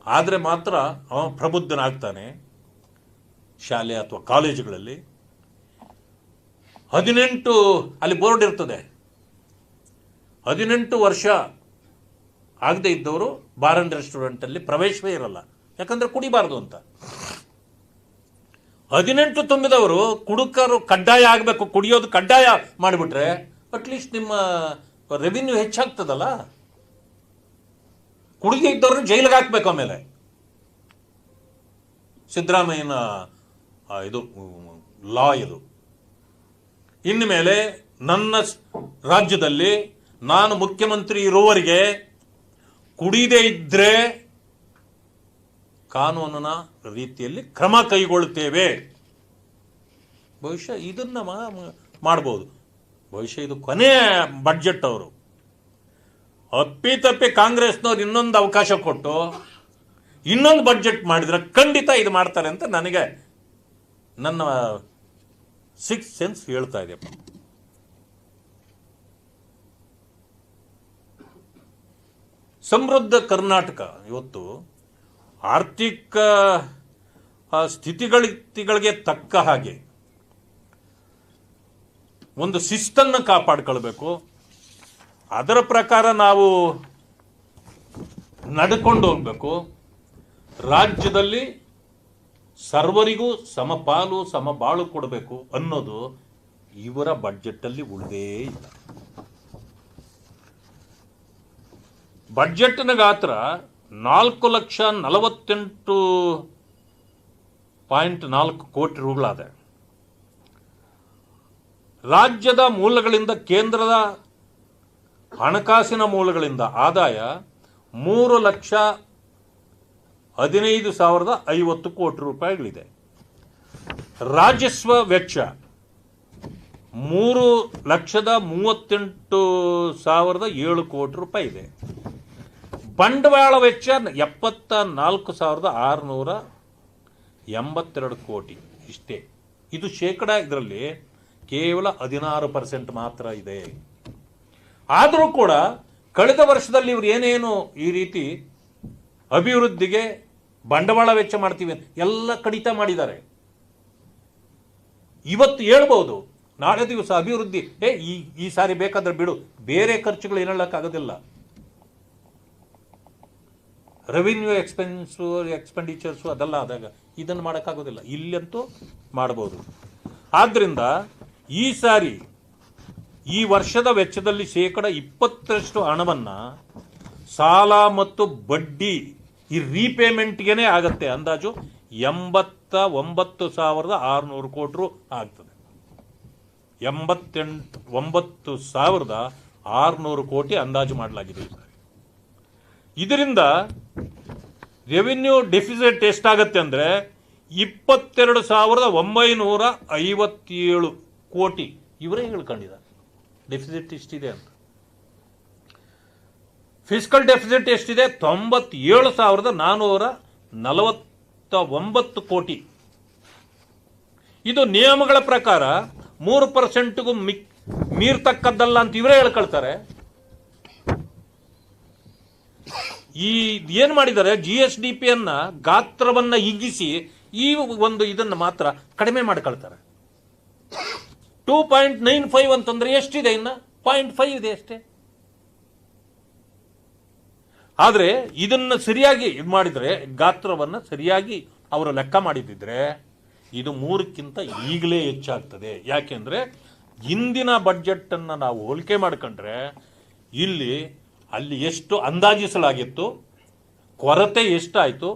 ಆದರೆ ಮಾತ್ರ ಅವ ಪ್ರಬುದ್ಧನಾಗ್ತಾನೆ. ಶಾಲೆ ಅಥವಾ ಕಾಲೇಜುಗಳಲ್ಲಿ 18 ಅಲ್ಲಿ ಬೋರ್ಡ್ ಇರ್ತದೆ, 18 ವರ್ಷ ಆಗದೆ ಇದ್ದವರು ಬಾರ್ ಅಂಡ್ ರೆಸ್ಟೋರೆಂಟಲ್ಲಿ ಪ್ರವೇಶವೇ ಇರಲ್ಲ, ಯಾಕಂದ್ರೆ ಕುಡಿಬಾರ್ದು ಅಂತ. 18 ತುಂಬಿದವರು ಕುಡುಕರು ಕಡ್ಡಾಯ ಆಗಬೇಕು, ಕುಡಿಯೋದು ಕಡ್ಡಾಯ ಮಾಡಿಬಿಟ್ರೆ ಅಟ್ಲೀಸ್ಟ್ ನಿಮ್ಮ ರೆವಿನ್ಯೂ ಹೆಚ್ಚಾಗ್ತದಲ್ಲ. ಕುಡಿದೇ ಇದ್ದವ್ರನ್ನ ಜೈಲಿಗೆ ಹಾಕ್ಬೇಕು. ಆಮೇಲೆ ಸಿದ್ದರಾಮಯ್ಯನ ಇದು ಲಾ ಇದು. ಇನ್ನು ಮೇಲೆ ನನ್ನ ರಾಜ್ಯದಲ್ಲಿ ನಾನು ಮುಖ್ಯಮಂತ್ರಿ ಇರುವವರೆಗೆ ಕುಡಿದೇ ಇದ್ರೆ ಕಾನೂನಿನ ರೀತಿಯಲ್ಲಿ ಕ್ರಮ ಕೈಗೊಳ್ಳುತ್ತೇವೆ. ಬಹುಶಃ ಇದನ್ನ ಮಾಡಬಹುದು. ಬಹುಶಃ ಇದು ಕೊನೆಯ ಬಡ್ಜೆಟ್. ಅವರು ಅಪ್ಪಿತಪ್ಪಿ ಕಾಂಗ್ರೆಸ್ನವ್ರು ಇನ್ನೊಂದು ಅವಕಾಶ ಕೊಟ್ಟು ಇನ್ನೊಂದು ಬಡ್ಜೆಟ್ ಮಾಡಿದ್ರೆ ಖಂಡಿತ ಇದು ಮಾಡ್ತಾರೆ ಅಂತ ನನಗೆ ನನ್ನ ಸಿಕ್ಸ್ ಸೆನ್ಸ್ ಹೇಳ್ತಾ ಇದೆ. ಸಮೃದ್ಧ ಕರ್ನಾಟಕ ಇವತ್ತು ಆರ್ಥಿಕ ಸ್ಥಿತಿಗಳಿಗೆ ತಕ್ಕ ಹಾಗೆ ಒಂದು ಶಿಸ್ತನ್ನು ಕಾಪಾಡಿಕೊಳ್ಬೇಕು. ಅದರ ಪ್ರಕಾರ ನಾವು ನಡ್ಕೊಂಡು ಹೋಗ್ಬೇಕು. ರಾಜ್ಯದಲ್ಲಿ ಸರ್ವರಿಗೂ ಸಮಪಾಲು ಸಮಬಾಳು ಕೊಡಬೇಕು ಅನ್ನೋದು ಇವರ ಬಡ್ಜೆಟ್ಟಲ್ಲಿ ಉಳಿದೇ ಇಲ್ಲ. ಬಡ್ಜೆಟ್ನ ಗಾತ್ರ 4,48.4 ಕೋಟಿ ರೂಗಳಾದೆ. ರಾಜ್ಯದ ಮೂಲಗಳಿಂದ, ಕೇಂದ್ರದ ಹಣಕಾಸಿನ ಮೂಲಗಳಿಂದ ಆದಾಯ 3,15,050 ಕೋಟಿ ರೂಪಾಯಿಗಳಿದೆ. ರಾಜಸ್ವ ವೆಚ್ಚ 3,38,700 ಕೋಟಿ ರೂಪಾಯಿ ಇದೆ. ಬಂಡವಾಳ ವೆಚ್ಚ 74,682 ಕೋಟಿ. ಇಷ್ಟೇ. ಇದು ಶೇಕಡ ಇದರಲ್ಲಿ ಕೇವಲ 16% ಮಾತ್ರ ಇದೆ. ಆದರೂ ಕೂಡ ಕಳೆದ ವರ್ಷದಲ್ಲಿ ಇವರು ಏನೇನು ಈ ರೀತಿ ಅಭಿವೃದ್ಧಿಗೆ ಬಂಡವಾಳ ವೆಚ್ಚ ಮಾಡ್ತೀವಿ ಎಲ್ಲ ಕಡಿತ ಮಾಡಿದ್ದಾರೆ. ಇವತ್ತು ಹೇಳ್ಬೋದು, ನಾಳೆ ದಿವಸ ಅಭಿವೃದ್ಧಿ ಈ ಸಾರಿ ಬೇಕಾದ್ರೆ ಬಿಡು, ಬೇರೆ ಖರ್ಚುಗಳು ಏನೇಳಕ್ಕಾಗೋದಿಲ್ಲ. ರೆವಿನ್ಯೂ ಎಕ್ಸ್ಪೆಂಡಿಚರ್ಸು ಅದೆಲ್ಲ ಆದಾಗ ಇದನ್ನು ಮಾಡೋಕ್ಕಾಗೋದಿಲ್ಲ. ಇಲ್ಲಂತೂ ಮಾಡ್ಬೋದು. ಆದ್ದರಿಂದ ಈ ಸಾರಿ ಈ ವರ್ಷದ ವೆಚ್ಚದಲ್ಲಿ ಶೇಕಡ 20% ಹಣವನ್ನು ಸಾಲ ಮತ್ತು ಬಡ್ಡಿ ಈ ರೀಪೇಮೆಂಟ್ಗೆ ಆಗತ್ತೆ. ಅಂದಾಜು 89,600 ಕೋಟಿ ರು ಆಗ್ತದೆ. 89,600 ಕೋಟಿ ಅಂದಾಜು ಮಾಡಲಾಗಿದೆ. ಇದರಿಂದ ರೆವಿನ್ಯೂ ಡೆಫಿಸಿಟ್ ಎಷ್ಟಾಗತ್ತೆ ಅಂದರೆ 22,957 ಕೋಟಿ. ಇವರೇ ಹೇಳ್ಕೊಂಡಿದ್ದಾರೆ ಡೆಫಿಸಿಟ್ ಇಷ್ಟಿದೆ ಅಂತ. ಫಿಸ್ಕಲ್ ಡೆಫಿಸಿಟ್ ಎಷ್ಟಿದೆ? 97,449 ಕೋಟಿ. ಇದು ನಿಯಮಗಳ ಪ್ರಕಾರ 3%ಗೂ ಮೀರ್ತಕ್ಕದ್ದಲ್ಲ ಅಂತ ಇವರೇ ಹೇಳ್ಕೊಳ್ತಾರೆ. ಈ ಏನ್ ಮಾಡಿದ್ದಾರೆ, GSDP ಗಾತ್ರವನ್ನ ಹಿಗ್ಗಿಸಿ ಈ ಒಂದು ಇದನ್ನ ಮಾತ್ರ ಕಡಿಮೆ ಮಾಡ್ಕೊಳ್ತಾರೆ. 2.95 ಅಂತಂದ್ರೆ ಎಷ್ಟಿದೆ, ಇನ್ನ 0.5 ಇದೆ ಅಷ್ಟೇ. ಆದ್ರೆ ಇದನ್ನ ಸರಿಯಾಗಿ ಇದು ಮಾಡಿದ್ರೆ, ಗಾತ್ರವನ್ನ ಸರಿಯಾಗಿ ಅವರು ಲೆಕ್ಕ ಮಾಡಿದ್ರೆ ಇದು 3ಕ್ಕಿಂತ ಈಗಲೇ ಹೆಚ್ಚಾಗ್ತದೆ. ಯಾಕೆಂದ್ರೆ ಇಂದಿನ ಬಡ್ಜೆಟ್ ಅನ್ನ ನಾವು ಹೋಲಿಕೆ ಮಾಡ್ಕೊಂಡ್ರೆ ಅಲ್ಲಿ ಎಷ್ಟು ಅಂದಾಜಿಸಲಾಗಿತ್ತು, ಕೊರತೆ ಎಷ್ಟಾಯ್ತು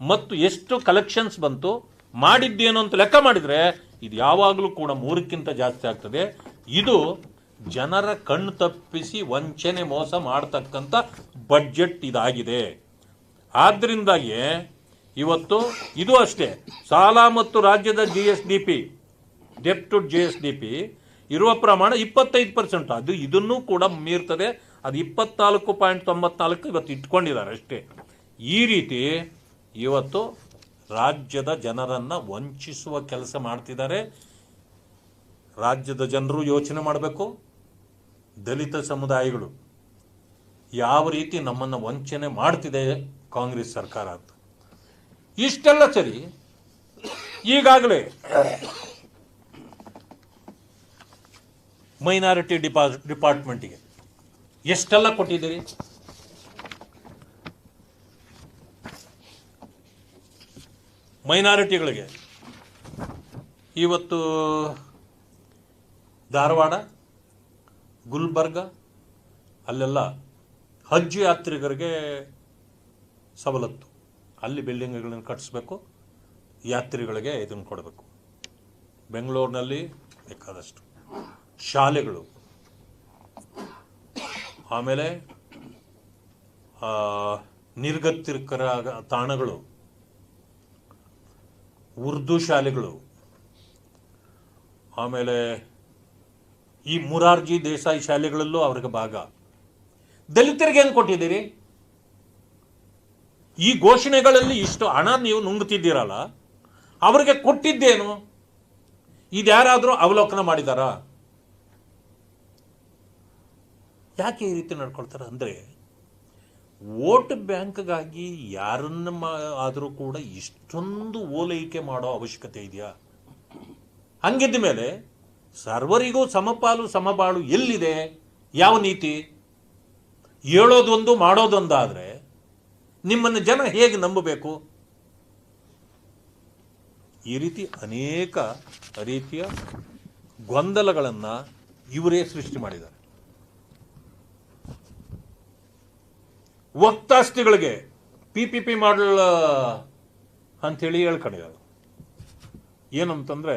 ಮತ್ತು ಎಷ್ಟು ಕಲೆಕ್ಷನ್ಸ್ ಬಂತು, ಮಾಡಿದ್ದೇನು ಅಂತ ಲೆಕ್ಕ ಮಾಡಿದ್ರೆ ಇದು ಯಾವಾಗಲೂ ಕೂಡ 3ಕ್ಕಿಂತ ಜಾಸ್ತಿ ಆಗ್ತದೆ. ಇದು ಜನರ ಕಣ್ಣು ತಪ್ಪಿಸಿ ವಂಚನೆ ಮೋಸ ಮಾಡತಕ್ಕಂಥ ಬಡ್ಜೆಟ್ ಇದಾಗಿದೆ. ಆದ್ರಿಂದಾಗಿ ಇವತ್ತು ಇದು ಅಷ್ಟೇ, ಸಾಲ ಮತ್ತು ರಾಜ್ಯದ GSDP, ಡೆಪ್ಟ್ ಟು GSDP ಇರುವ ಪ್ರಮಾಣ 25%. ಅದು ಇದನ್ನೂ ಕೂಡ ಮೀರ್ತದೆ. ಅದು 24.94 ಇವತ್ತು ಇಟ್ಕೊಂಡಿದ್ದಾರೆ ಅಷ್ಟೇ. ಈ ರೀತಿ ಇವತ್ತು ರಾಜ್ಯದ ಜನರನ್ನ ವಂಚಿಸುವ ಕೆಲಸ ಮಾಡ್ತಿದ್ದಾರೆ. ರಾಜ್ಯದ ಜನರು ಯೋಚನೆ ಮಾಡಬೇಕು, ದಲಿತ ಸಮುದಾಯಗಳು ಯಾವ ರೀತಿ ನಮ್ಮನ್ನು ವಂಚನೆ ಮಾಡ್ತಿದೆ ಕಾಂಗ್ರೆಸ್ ಸರ್ಕಾರ ಅಂತ. ಇಷ್ಟೆಲ್ಲ ಸರಿ, ಈಗಾಗಲೇ ಮೈನಾರಿಟಿ ಡಿಪಾರ್ಟ್ಮೆಂಟ್ಗೆ ಎಷ್ಟೆಲ್ಲ ಕೊಟ್ಟಿದ್ದೀರಿ? ಮೈನಾರಿಟಿಗಳಿಗೆ ಇವತ್ತು ಧಾರವಾಡ, ಗುಲ್ಬರ್ಗ ಅಲ್ಲೆಲ್ಲ ಹಜ್ ಯಾತ್ರಿಕರಿಗೆ ಸವಲತ್ತು. ಅಲ್ಲಿ ಬಿಲ್ಡಿಂಗ್ಗಳನ್ನು ಕಟ್ಟಿಸ್ಬೇಕು, ಯಾತ್ರಿಗಳಿಗೆ ಇದನ್ನು ಕೊಡಬೇಕು. ಬೆಂಗಳೂರಿನಲ್ಲಿ ಬೇಕಾದಷ್ಟು ಶಾಲೆಗಳು, ಆಮೇಲೆ ನಿರ್ಗತಿಕರ ತಾಣಗಳು, ಉರ್ದು ಶಾಲೆಗಳು, ಆಮೇಲೆ ಈ ಮುರಾರ್ಜಿ ದೇಸಾಯಿ ಶಾಲೆಗಳಲ್ಲೂ ಅವ್ರಿಗೆ ಭಾಗ. ದಲಿತರಿಗೆ ಏನು ಕೊಟ್ಟಿದ್ದೀರಿ? ಈ ಘೋಷಣೆಗಳಲ್ಲಿ ಇಷ್ಟು ಹಣ ನೀವು ನುಂಗ್ತಿದ್ದೀರಲ್ಲ, ಅವರಿಗೆ ಕೊಟ್ಟಿದ್ದೇನು? ಇದ್ಯಾರಾದರೂ ಅವಲೋಕನ ಮಾಡಿದಾರಾ? ಯಾಕೆ ಈ ರೀತಿ ನಡ್ಕೊಳ್ತಾರೆ ಅಂದರೆ, ವೋಟ್ ಬ್ಯಾಂಕ್ಗಾಗಿ ಯಾರನ್ನ ಆದರೂ ಕೂಡ ಇಷ್ಟೊಂದು ಓಲೈಕೆ ಮಾಡೋ ಅವಶ್ಯಕತೆ ಇದೆಯಾ? ಹಂಗಿದ್ದ ಮೇಲೆ ಸರ್ವರಿಗೂ ಸಮಪಾಲು ಸಮಬಾಳು ಎಲ್ಲಿದೆ? ಯಾವ ನೀತಿ? ಹೇಳೋದೊಂದು ಮಾಡೋದೊಂದಾದರೆ ನಿಮ್ಮನ್ನು ಜನ ಹೇಗೆ ನಂಬಬೇಕು? ಈ ರೀತಿ ಅನೇಕ ರೀತಿಯ ಗೊಂದಲಗಳನ್ನು ಇವರೇ ಸೃಷ್ಟಿ ಮಾಡಿದ್ದಾರೆ. ವಕ್ತಾಸ್ತಿಗಳಿಗೆ PPP ಮಾಡಲ್ ಅಂಥೇಳಿ ಹೇಳ್ಕೊಂಡಿದ್ದಾರೆ. ಏನಂತಂದ್ರೆ,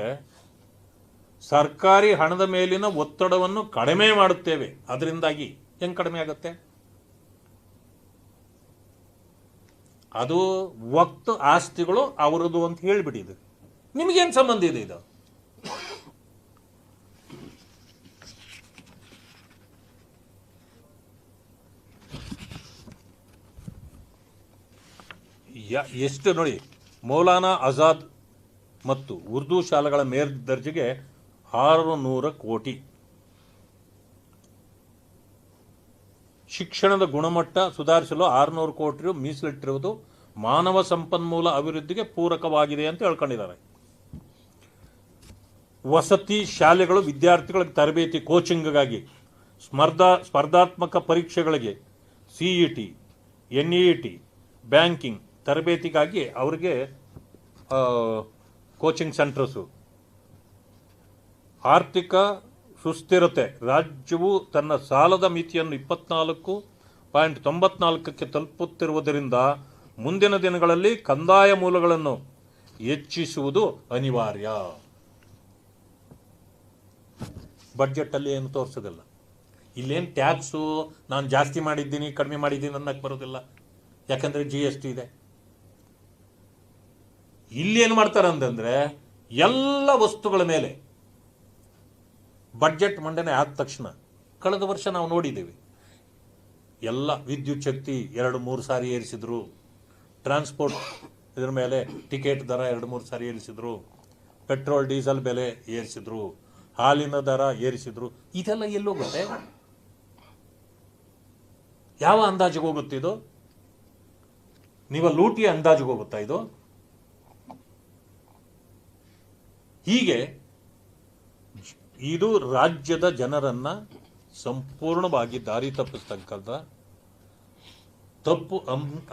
ಸರ್ಕಾರಿ ಹಣದ ಮೇಲಿನ ಒತ್ತಡವನ್ನು ಕಡಿಮೆ ಮಾಡುತ್ತೇವೆ. ಅದರಿಂದಾಗಿ ಹೆಂಗೆ ಕಡಿಮೆ ಆಗುತ್ತೆ? ಅದು ವಕ್ತ ಆಸ್ತಿಗಳು ಅವರದು ಅಂತ ಹೇಳಿಬಿಟ್ಟಿದೆ. ನಿಮಗೇನು ಸಂಬಂಧ ಇದೆ ಇದು? ಎಷ್ಟು ನೋಡಿ, ಮೌಲಾನಾ ಆಜಾದ್ ಮತ್ತು ಉರ್ದು ಶಾಲೆಗಳ ಮೇಲ್ದರ್ಜೆಗೆ 600 ಕೋಟಿ, ಶಿಕ್ಷಣದ ಗುಣಮಟ್ಟ ಸುಧಾರಿಸಲು 600 ಕೋಟಿ ಮೀಸಲಿಟ್ಟಿರುವುದು ಮಾನವ ಸಂಪನ್ಮೂಲ ಅಭಿವೃದ್ಧಿಗೆ ಪೂರಕವಾಗಿದೆ ಅಂತ ಹೇಳ್ಕೊಂಡಿದ್ದಾರೆ. ವಸತಿ ಶಾಲೆಗಳು ವಿದ್ಯಾರ್ಥಿಗಳಿಗೆ ತರಬೇತಿ, ಕೋಚಿಂಗ್ಗಾಗಿ, ಸ್ಪರ್ಧಾತ್ಮಕ ಪರೀಕ್ಷೆಗಳಿಗೆ, CET, NET, ಬ್ಯಾಂಕಿಂಗ್ ತರಬೇತಿಗಾಗಿ ಅವರಿಗೆ ಕೋಚಿಂಗ್ ಸೆಂಟರ್ಸು. ಆರ್ಥಿಕ ಸುಸ್ಥಿರತೆ, ರಾಜ್ಯವು ತನ್ನ ಸಾಲದ ಮಿತಿಯನ್ನು 24.94ಕ್ಕೆ ತಲುಪುತ್ತಿರುವುದರಿಂದ ಮುಂದಿನ ದಿನಗಳಲ್ಲಿ ಕಂದಾಯ ಮೂಲಗಳನ್ನು ಹೆಚ್ಚಿಸುವುದು ಅನಿವಾರ್ಯ. ಬಡ್ಜೆಟಲ್ಲಿ ಏನು ತೋರಿಸೋದಿಲ್ಲ. ಇಲ್ಲೇನು ಟ್ಯಾಕ್ಸು ನಾನು ಜಾಸ್ತಿ ಮಾಡಿದ್ದೀನಿ ಕಡಿಮೆ ಮಾಡಿದ್ದೀನಿ ಅನ್ನಕ್ಕೆ ಬರೋದಿಲ್ಲ, ಯಾಕಂದರೆ GST ಇದೆ. ಇಲ್ಲಿ ಏನು ಮಾಡ್ತಾರೆ ಅಂತಂದರೆ, ಎಲ್ಲ ವಸ್ತುಗಳ ಮೇಲೆ ಬಡ್ಜೆಟ್ ಮಂಡನೆ ಆದ ತಕ್ಷಣ, ಕಳೆದ ವರ್ಷ ನಾವು ನೋಡಿದ್ದೀವಿ, ಎಲ್ಲ ವಿದ್ಯುತ್ ಶಕ್ತಿ 2-3 ಸಾರಿ ಏರಿಸಿದ್ರು, ಟ್ರಾನ್ಸ್ಪೋರ್ಟ್ ಇದ್ರ ಮೇಲೆ ಟಿಕೆಟ್ ದರ 2-3 ಸಾರಿ ಏರಿಸಿದ್ರು, ಪೆಟ್ರೋಲ್ ಡೀಸೆಲ್ ಬೆಲೆ ಏರಿಸಿದ್ರು, ಹಾಲಿನ ದರ ಏರಿಸಿದ್ರು, ಇದೆಲ್ಲ ಎಲ್ಲೋಗುತ್ತೆ? ಯಾವ ಅಂದಾಜಿಗೆ ಹೋಗುತ್ತಿದು? ನೀವು ಲೂಟಿಯ ಅಂದಾಜಿಗೆ ಹೋಗುತ್ತಾ ಇದು? ಹೀಗೆ ಇದು ರಾಜ್ಯದ ಜನರನ್ನ ಸಂಪೂರ್ಣವಾಗಿ ದಾರಿ ತಪ್ಪಿಸ್ತಕ್ಕಂಥ ತಪ್ಪು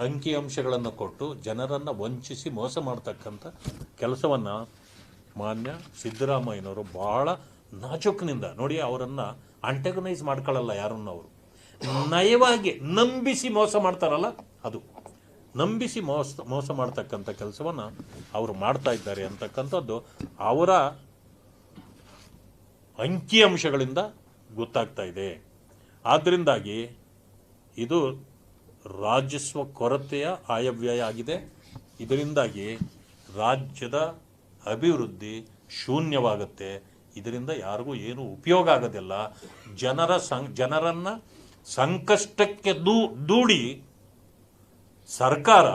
ಅಂಕಿಅಂಶಗಳನ್ನು ಕೊಟ್ಟು ಜನರನ್ನ ವಂಚಿಸಿ ಮೋಸ ಮಾಡ್ತಕ್ಕಂಥ ಕೆಲಸವನ್ನ ಮಾನ್ಯ ಸಿದ್ದರಾಮಯ್ಯನವರು ಬಹಳ ನಾಜೂಕಿನಿಂದ ನೋಡಿ, ಅವರನ್ನ ಅಂಟಗನೈಸ್ ಮಾಡ್ಕೊಳ್ಳಲ್ಲ ಯಾರನ್ನ, ಅವರು ನಯವಾಗಿ ನಂಬಿಸಿ ಮೋಸ ಮಾಡ್ತಾರಲ್ಲ, ಅದು ನಂಬಿಸಿ ಮೋಸ ಮಾಡ್ತಕ್ಕಂಥ ಕೆಲಸವನ್ನ ಅವರು ಮಾಡ್ತಾ ಇದ್ದಾರೆ ಅಂತಕ್ಕಂಥದ್ದು ಅವರ ಅಂಕಿಅಂಶಗಳಿಂದ ಗೊತ್ತಾಗ್ತಾ ಇದೆ. ಆದ್ದರಿಂದಾಗಿ ಇದು ರಾಜಸ್ವ ಕೊರತೆಯ ಆಯವ್ಯಯ ಆಗಿದೆ. ಇದರಿಂದಾಗಿ ರಾಜ್ಯದ ಅಭಿವೃದ್ಧಿ ಶೂನ್ಯವಾಗುತ್ತೆ. ಇದರಿಂದ ಯಾರಿಗೂ ಏನು ಉಪಯೋಗ ಆಗೋದಿಲ್ಲ. ಜನರನ್ನ ಸಂಕಷ್ಟಕ್ಕೆ ದೂಡಿ ಸರ್ಕಾರ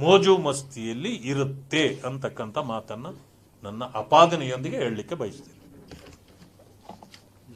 ಮೋಜು ಮಸ್ತಿಯಲ್ಲಿ ಇರುತ್ತೆ ಅಂತಕ್ಕಂಥ ಮಾತನ್ನು ನನ್ನ ಅಪಾದನೆಯೊಂದಿಗೆ ಹೇಳಲಿಕ್ಕೆ ಬಯಸ್ತೀನಿ.